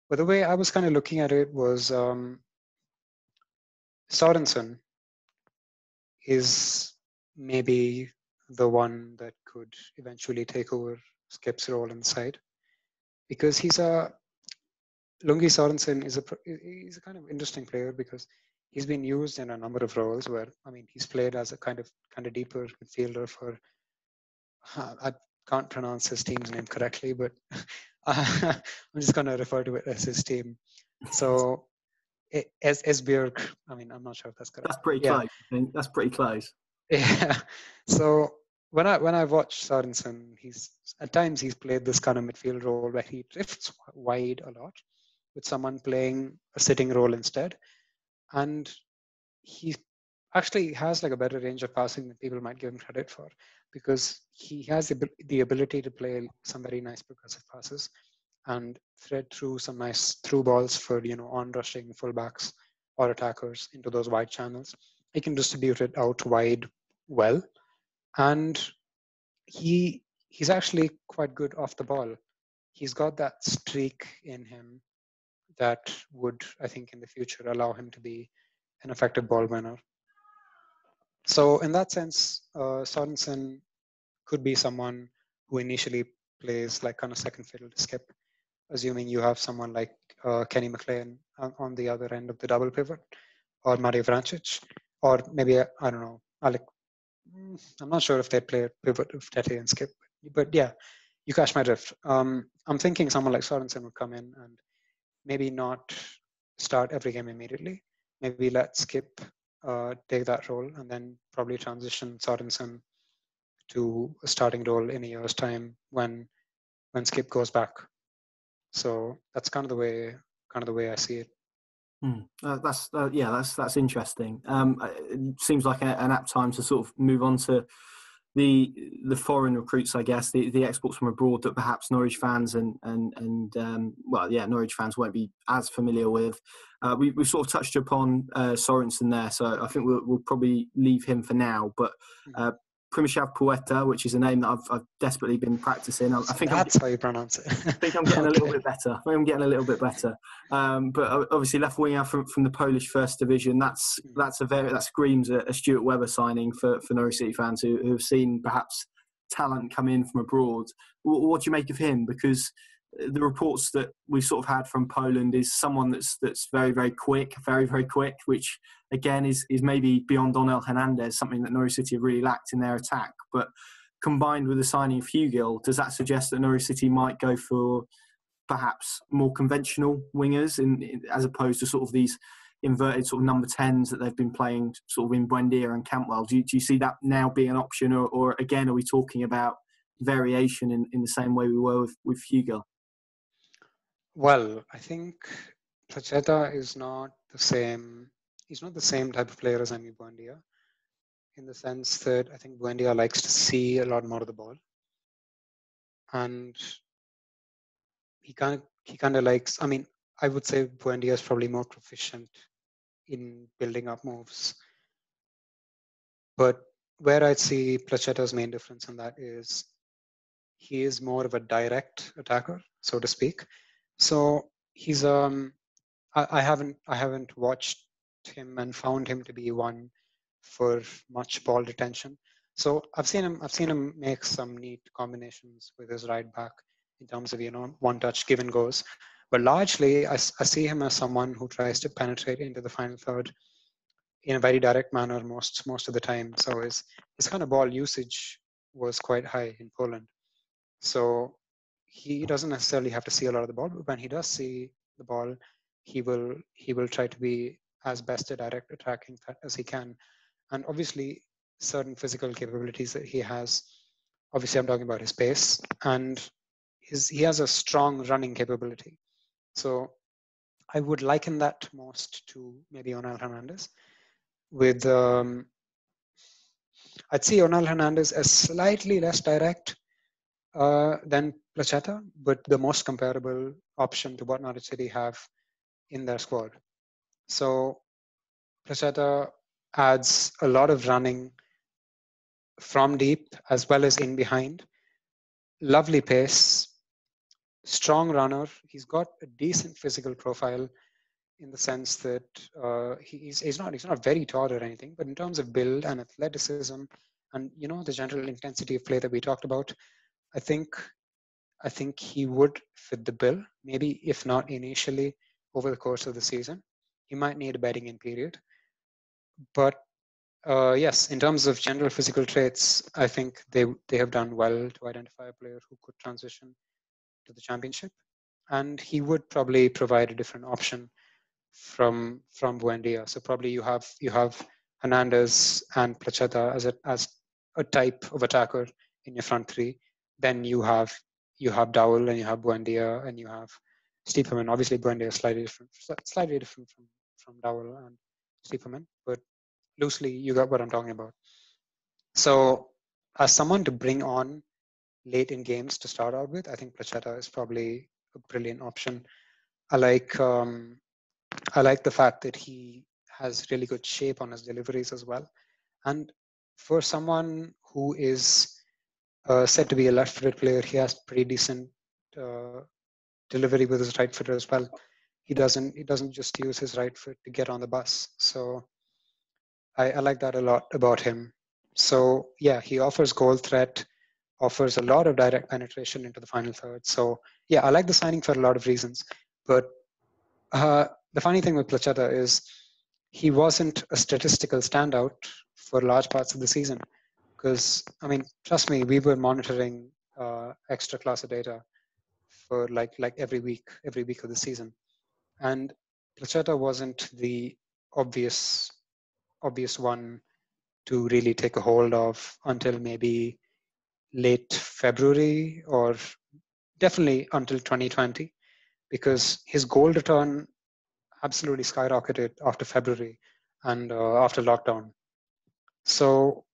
S2: But the way I was kind of looking at it was Sorensen is maybe the one that could eventually take over Skipp's role inside, because Lungi Sorensen is he's a kind of interesting player, because he's been used in a number of roles where, I mean, he's played as a kind of deeper midfielder for, I can't pronounce his team's name correctly, but I'm just going to refer to it as his team. So Esbjerg, I mean, I'm not sure if that's correct.
S1: That's pretty close. I think that's pretty close.
S2: Yeah. So when I watch Sorensen, at times he's played this kind of midfield role where he drifts wide a lot, with someone playing a sitting role instead, and he actually has like a better range of passing than people might give him credit for, because he has the ability to play some very nice progressive passes and thread through some nice through balls for, on rushing fullbacks or attackers into those wide channels. He can distribute it out wide well, and he's actually quite good off the ball. He's got that streak in him that would, I think, in the future allow him to be an effective ball winner. So in that sense, Sorensen could be someone who initially plays like kind of second fiddle to Skipp, assuming you have someone like Kenny McLean on the other end of the double pivot, or Mario Vrancic, or maybe, I don't know, Alec. I'm not sure if they play pivot with Tete and Skipp, but yeah, you catch my drift. I'm thinking someone like Sorensen would come in and maybe not start every game immediately. Maybe let Skipp take that role, and then probably transition Sorensen to a starting role in a year's time when Skipp goes back. So that's kind of the way I see it.
S1: That's interesting. It seems like an apt time to sort of move on to the foreign recruits, I guess, the exports from abroad that perhaps Norwich fans and Norwich fans won't be as familiar with. We've sort of touched upon Sorensen there, so I think we'll probably leave him for now. But Prachata Poeta, which is a name that I've desperately been practicing. I think
S2: that's how you pronounce it.
S1: I think I'm getting a little bit better. But obviously, left winger from the Polish First Division. That screams a Stuart Webber signing for Norwich City fans who have seen perhaps talent come in from abroad. What do you make of him? Because the reports that we sort of had from Poland is someone that's very, very quick, which again is maybe beyond Donel Hernandez, something that Norwich City have really lacked in their attack. But combined with the signing of Hugill, does that suggest that Norwich City might go for perhaps more conventional wingers as opposed to sort of these inverted sort of number 10s that they've been playing sort of in Buendia and Cantwell? Do you see that now being an option, or again, are we talking about variation in the same way we were with Hugill?
S2: Well, I think Prachata is not the same. He's not the same type of player as Emi Buendia, in the sense that I think Buendia likes to see a lot more of the ball, and he kind of likes. I mean, I would say Buendia is probably more proficient in building up moves, but where I'd see Prachata's main difference in that is he is more of a direct attacker, so to speak. So he's I haven't watched him and found him to be one for much ball retention. So I've seen him make some neat combinations with his right back in terms of, one touch give and goes. But largely I see him as someone who tries to penetrate into the final third in a very direct manner most of the time. So his kind of ball usage was quite high in Poland. So he doesn't necessarily have to see a lot of the ball, but when he does see the ball, he will try to be as best a direct attacking threat as he can. And obviously, certain physical capabilities that he has. Obviously, I'm talking about his pace, and he has a strong running capability. So I would liken that most to maybe Onel Hernandez. With I'd see Onel Hernandez as slightly less direct than Prachata, but the most comparable option to what Norwich City have in their squad. So Prachata adds a lot of running from deep as well as in behind. Lovely pace, strong runner. He's got a decent physical profile in the sense that he's not very tall or anything, but in terms of build and athleticism and the general intensity of play that we talked about, I think he would fit the bill. Maybe if not initially over the course of the season, he might need a bedding in period. But yes, in terms of general physical traits, I think they have done well to identify a player who could transition to the championship, and he would probably provide a different option from Buendia. So probably you have Hernandez and Prachata as a type of attacker in your front three. Then you have Dowell and you have Buendia and you have Stiepermann. Obviously Buendia is slightly different from Dowell and Stiepermann, but loosely you got what I'm talking about. So as someone to bring on late in games to start out with, I think Prachata is probably a brilliant option. I like the fact that he has really good shape on his deliveries as well. And for someone who is said to be a left-footed player, he has pretty decent delivery with his right foot as well. He doesn't just use his right foot to get on the bus. So I like that a lot about him. So yeah, he offers goal threat, offers a lot of direct penetration into the final third. So yeah, I like the signing for a lot of reasons. But the funny thing with Prachata is he wasn't a statistical standout for large parts of the season. Because, I mean, trust me, we were monitoring extra class of data for like every week of the season. And Prachata wasn't the obvious one to really take a hold of until maybe late February or definitely until 2020, because his goal return absolutely skyrocketed after February and after lockdown. So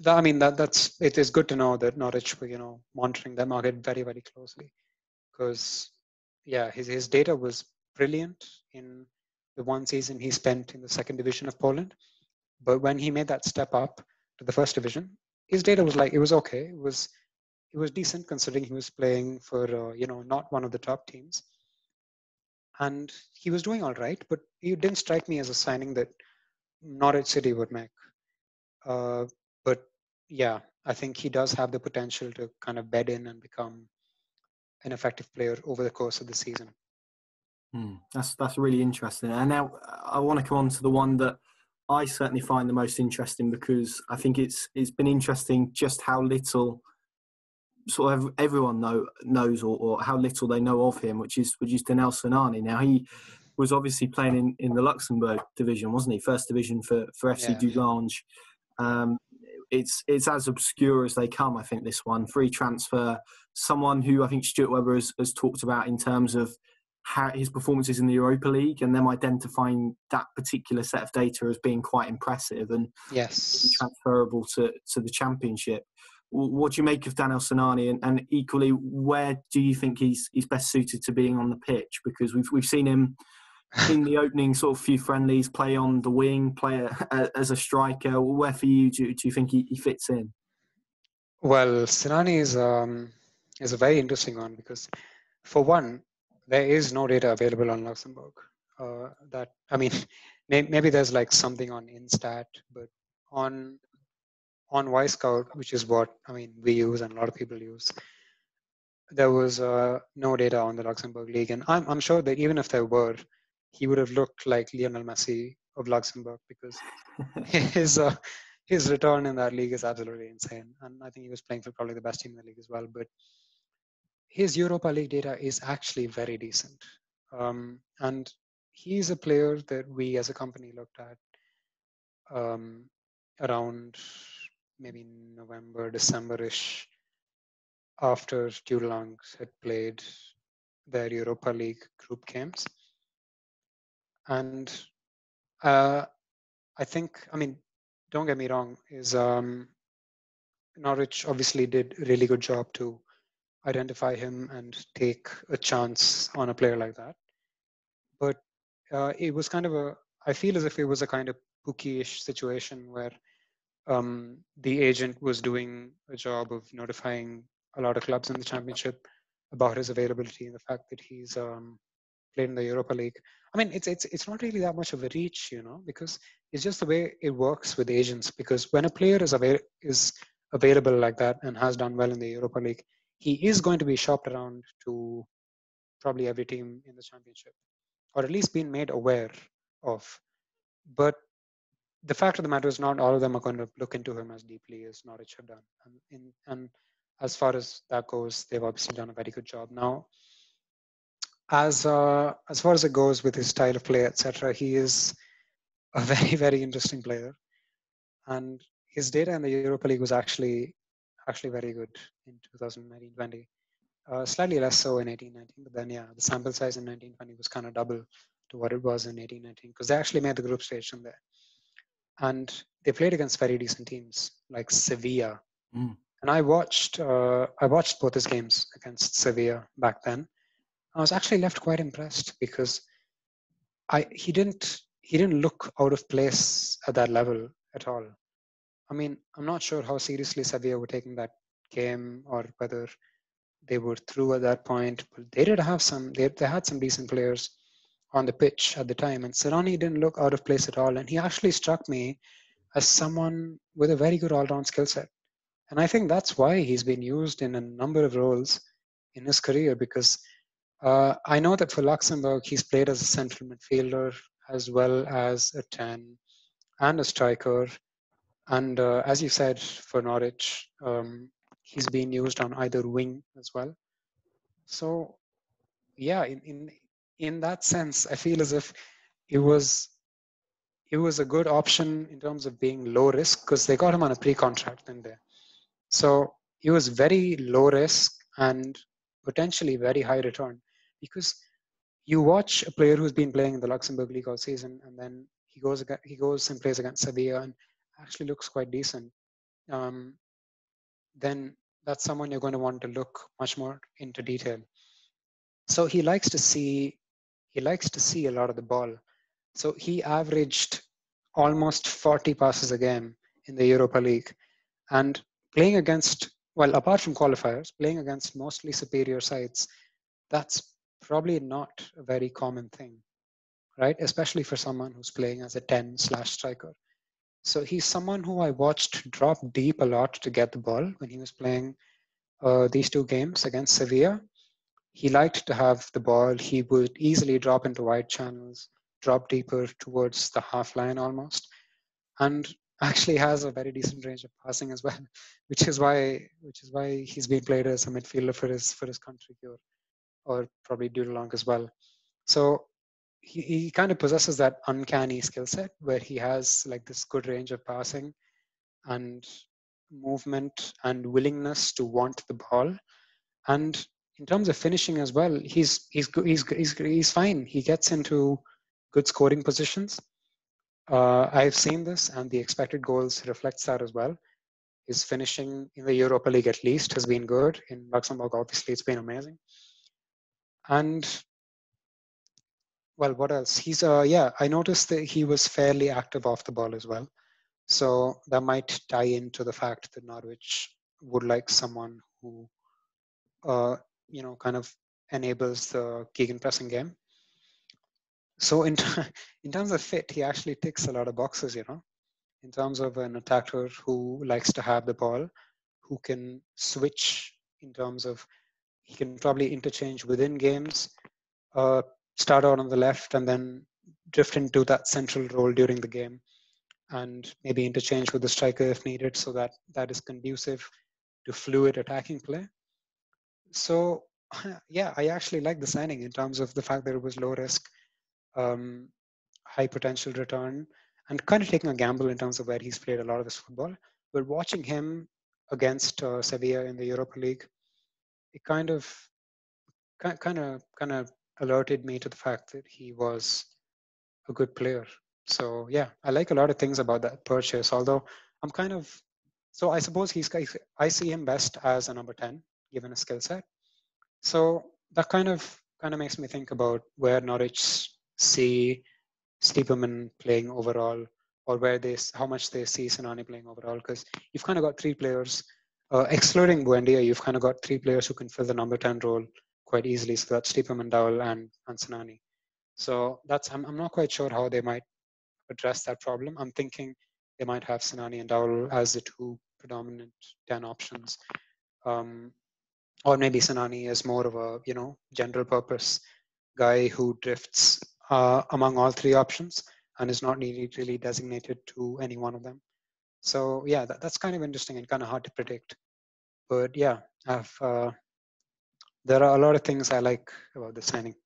S2: it is good to know that Norwich were monitoring the market very, very closely, because yeah, his data was brilliant in the one season he spent in the second division of Poland. But when he made that step up to the first division, his data was it was okay. It was decent considering he was playing for not one of the top teams, and he was doing all right. But it didn't strike me as a signing that Norwich City would make. But yeah, I think he does have the potential to kind of bed in and become an effective player over the course of the season.
S1: That's really interesting. And now I want to come on to the one that I certainly find the most interesting, because I think it's been interesting just how little sort of everyone knows or how little they know of him, which is Darren Dowell. Now he was obviously playing in the Luxembourg division, wasn't he? First division for FC Dudelange. It's as obscure as they come, I think, this one. Free transfer, someone who I think Stuart Webber has talked about in terms of how his performances in the Europa League and them identifying that particular set of data as being quite impressive and transferable to the Championship. What do you make of Darren Dowell? And equally, where do you think he's best suited to being on the pitch? Because we've seen him in the opening sort of few friendlies play on the wing, play as a striker. Where for you do you think he fits in?
S2: Well, Sinani is a very interesting one, because for one, there is no data available on Luxembourg. Maybe there's like something on Instat, but on Wisecout, which is what we use and a lot of people use, there was no data on the Luxembourg league, and I'm sure that even if there were, he would have looked like Lionel Messi of Luxembourg, because his return in that league is absolutely insane, and I think he was playing for probably the best team in the league as well. But his Europa League data is actually very decent. And he's a player that we as a company looked at around maybe November, December-ish, after Dudelangs had played their Europa League group games. And I think, I mean, don't get me wrong, is Norwich obviously did a really good job to identify him and take a chance on a player like that. But it was kind of I feel as if it was a kind of Pookie-ish situation where the agent was doing a job of notifying a lot of clubs in the championship about his availability and the fact that he's played in the Europa League. I mean, it's not really that much of a reach, because it's just the way it works with agents. Because when a player is available like that and has done well in the Europa League, he is going to be shopped around to probably every team in the championship, or at least been made aware of. But the fact of the matter is, not all of them are going to look into him as deeply as Norwich have done. And as far as that goes, they've obviously done a very good job. Now, as far as it goes with his style of play, etc., he is a very, very interesting player. And his data in the Europa League was actually very good in 2019-20. Slightly less so in 18-19, but then the sample size in 19-20 was kind of double to what it was in 18-19, because they actually made the group stage from there. And they played against very decent teams like Sevilla. And I watched both his games against Sevilla back then. I was actually left quite impressed because he didn't look out of place at that level at all. I mean, I'm not sure how seriously Sevilla were taking that game or whether they were through at that point, but they did have they had some decent players on the pitch at the time, and Serrani didn't look out of place at all, and he actually struck me as someone with a very good all-round skill set. And I think that's why he's been used in a number of roles in his career, because I know that for Luxembourg, he's played as a central midfielder as well as a 10 and a striker. And as you said, for Norwich, he's been used on either wing as well. So, yeah, in that sense, I feel as if it was a good option in terms of being low risk, because they got him on a pre-contract in there. So he was very low risk and potentially very high return, because you watch a player who's been playing in the Luxembourg League all season, and then he goes and plays against Sevilla and actually looks quite decent. Then that's someone you're going to want to look much more into detail. So he likes to see a lot of the ball. So he averaged almost 40 passes a game in the Europa League, and playing against, well, apart from qualifiers, playing against mostly superior sides, that's probably not a very common thing, right? Especially for someone who's playing as a 10/striker. So he's someone who I watched drop deep a lot to get the ball when he was playing these two games against Sevilla. He liked to have the ball. He would easily drop into wide channels, drop deeper towards the half line almost, and actually has a very decent range of passing as well, which is why he's been played as a midfielder for his country here, or probably Dudelange as well. So he kind of possesses that uncanny skill set where he has like this good range of passing and movement and willingness to want the ball. And in terms of finishing as well, he's fine. He gets into good scoring positions. I've seen this, and the expected goals reflects that as well. His finishing in the Europa League at least has been good. In Luxembourg, obviously, it's been amazing. And well, what else? He's I noticed that he was fairly active off the ball as well. So that might tie into the fact that Norwich would like someone who, kind of enables the gegenpressing game. So in terms of fit, he actually ticks a lot of boxes, in terms of an attacker who likes to have the ball, who can switch in terms of, he can probably interchange within games, start out on the left and then drift into that central role during the game, and maybe interchange with the striker if needed, so that is conducive to fluid attacking play. So Yeah, I actually like the signing in terms of the fact that it was low risk, um, high potential return, and kind of taking a gamble in terms of where he's played a lot of his football. But watching him against Sevilla in the Europa League, it kind of alerted me to the fact that he was a good player. So yeah, I like a lot of things about that purchase. Although I'm kind of, so I suppose I see him best as a number 10 given a skill set. So that kind of makes me think about where Norwich see Stiepermann playing overall, or how much they see Sinani playing overall. Because you've kind of got three players, excluding Buendia, you've kind of got three players who can fill the number 10 role quite easily. So that's Stiepermann, Dowell, and Sinani. So I'm not quite sure how they might address that problem. I'm thinking they might have Sinani and Dowell as the two predominant 10 options. Or maybe Sinani is more of a general purpose guy who drifts among all three options and is not really designated to any one of them. So yeah, that's kind of interesting and kind of hard to predict. But yeah, there are a lot of things I like about the signing.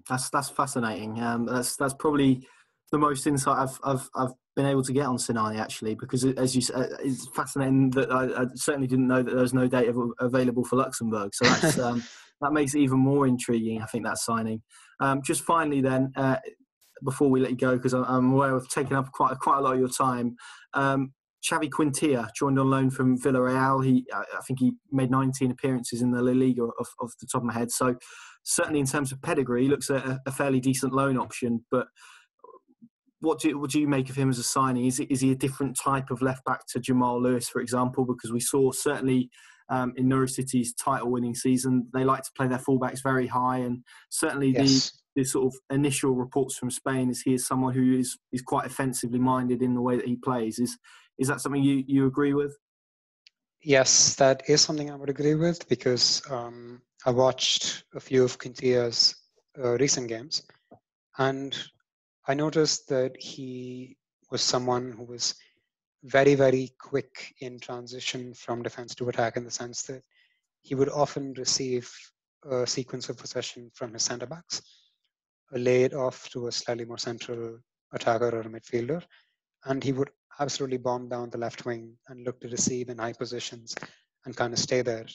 S1: That's fascinating. That's probably the most insight I've been able to get on Sinani, actually, because as you said, it's fascinating that I certainly didn't know that there was no data available for Luxembourg. So that's that makes it even more intriguing. I think that signing. Just finally, then, before we let you go, because I'm aware of taking up quite a lot of your time. Xavi Quintilla joined on loan from Villarreal. I think he made 19 appearances in the La Liga off the top of my head. So certainly in terms of pedigree, he looks a fairly decent loan option. But what do you make of him as a signing? Is he a different type of left back to Jamal Lewis, for example? Because we saw certainly in Norwich City's title-winning season, they like to play their fullbacks very high, and certainly
S2: Yes.
S1: the sort of initial reports from Spain is he is someone who is quite offensively minded in the way that he plays. Is that something you agree with?
S2: Yes, that is something I would agree with because I watched a few of Quintilla's recent games, and I noticed that he was someone who was very, very quick in transition from defense to attack, in the sense that he would often receive a sequence of possession from his centre backs, lay it off to a slightly more central attacker or a midfielder, and he would absolutely bomb down the left wing and look to receive in high positions and kind of stay there.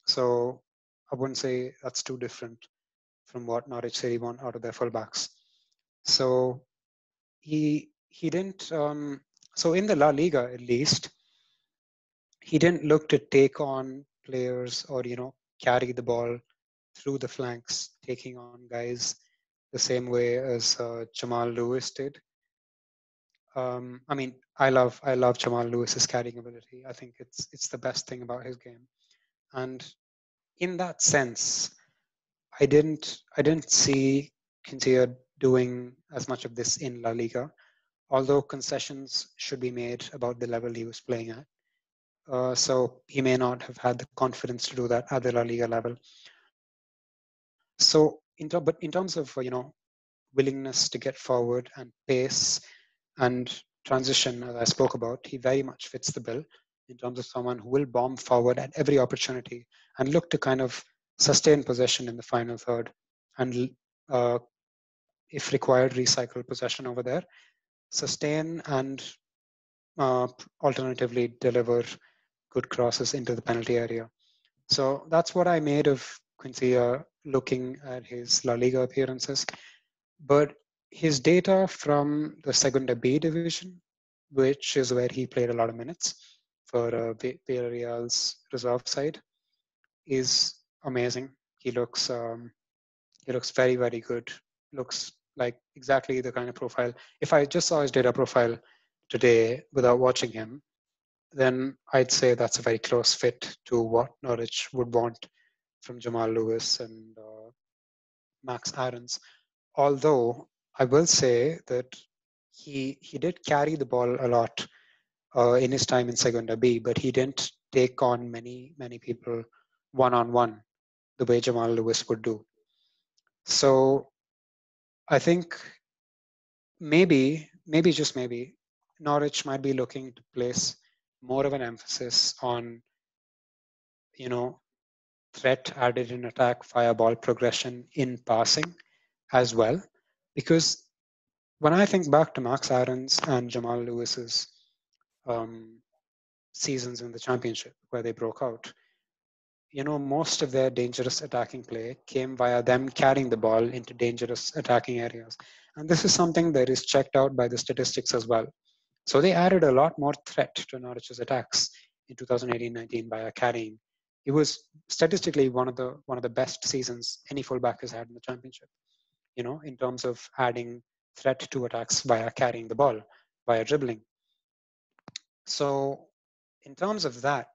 S2: So I wouldn't say that's too different from what Norwich City want out of their fullbacks. So he didn't. So in the La Liga, at least, he didn't look to take on players or carry the ball through the flanks, taking on guys the same way as Jamal Lewis did. I mean, I love Jamal Lewis's carrying ability. I think it's the best thing about his game, and in that sense, I didn't see Quintilla doing as much of this in La Liga, although concessions should be made about the level he was playing at. So he may not have had the confidence to do that at the La Liga level. So, but in terms of willingness to get forward and pace and transition, as I spoke about, he very much fits the bill in terms of someone who will bomb forward at every opportunity and look to kind of sustain possession in the final third, and if required, recycle possession over there, sustain, and alternatively deliver good crosses into the penalty area. So that's what I made of Quintilla looking at his La Liga appearances. But his data from the Segunda B division, which is where he played a lot of minutes for Villarreal's reserve side, is amazing. He looks very, very good. Looks like exactly the kind of profile. If I just saw his data profile today without watching him, then I'd say that's a very close fit to what Norwich would want from Jamal Lewis and Max Aarons. Although I will say that he did carry the ball a lot in his time in Segunda B, but he didn't take on many people one-on-one the way Jamal Lewis would do. So I think maybe just maybe Norwich might be looking to place more of an emphasis on threat added in attack via ball progression in passing as well. Because when I think back to Max Aaron's and Jamal Lewis's seasons in the championship where they broke out, most of their dangerous attacking play came via them carrying the ball into dangerous attacking areas. And this is something that is checked out by the statistics as well. So they added a lot more threat to Norwich's attacks in 2018-19 via carrying. It was statistically one of the best seasons any fullback has had in the championship, in terms of adding threat to attacks via carrying the ball, via dribbling. So in terms of that,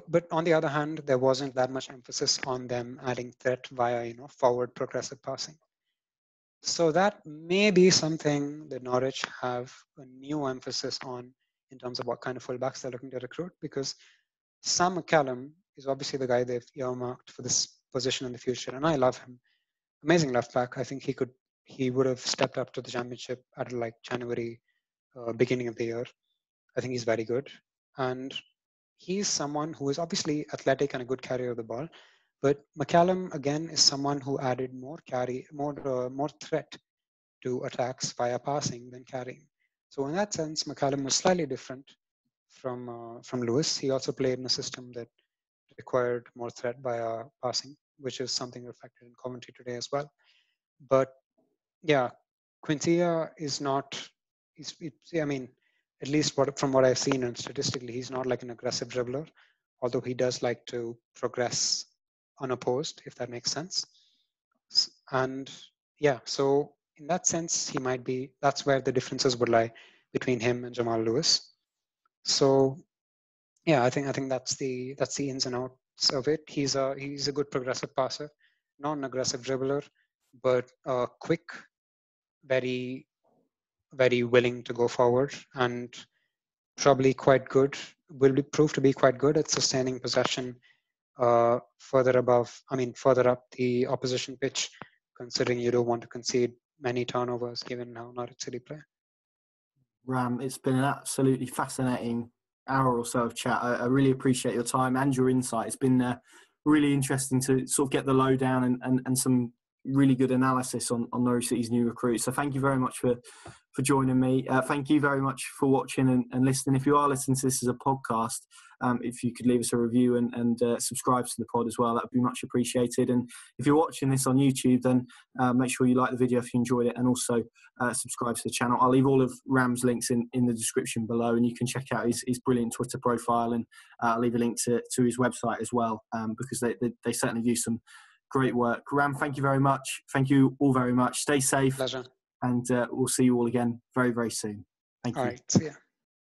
S2: but on the other hand, there wasn't that much emphasis on them adding threat via, forward progressive passing. So that may be something that Norwich have a new emphasis on in terms of what kind of fullbacks they're looking to recruit, because Sam McCallum is obviously the guy they've earmarked for this position in the future, and I love him. Amazing left back. I think he would have stepped up to the championship at like January, beginning of the year. I think he's very good, and he's someone who is obviously athletic and a good carrier of the ball. But McCallum, again, is someone who added more threat to attacks via passing than carrying. So in that sense, McCallum was slightly different from Lewis. He also played in a system that required more threat via passing, which is something reflected in Coventry today as well. But yeah, Quintilla is not. At least from what I've seen and statistically, he's not like an aggressive dribbler, although he does like to progress unopposed, if that makes sense. And yeah, so in that sense, that's where the differences would lie between him and Jamal Lewis. So yeah, I think that's the ins and outs of it. He's a good progressive passer, not an aggressive dribbler, but quick, very, very willing to go forward, and probably quite good, will prove to be quite good at sustaining possession further up the opposition pitch, considering you don't want to concede many turnovers given how Norwich City play.
S1: Ram, it's been an absolutely fascinating hour or so of chat. I really appreciate your time and your insight. It's been really interesting to sort of get the lowdown and some really good analysis on Norwich City's new recruits. So thank you very much for joining me. Thank you very much for watching and listening. If you are listening to this as a podcast, if you could leave us a review and subscribe to the pod as well, that would be much appreciated. And if you're watching this on YouTube, then make sure you like the video if you enjoyed it, and also subscribe to the channel. I'll leave all of Ram's links in the description below, and you can check out his brilliant Twitter profile, and I'll leave a link to his website as well, because they certainly do some great work. Ram, thank you very much. Thank you all very much. Stay safe.
S2: Pleasure.
S1: And we'll see you all again very, very soon. Thank you.
S2: All right. See ya.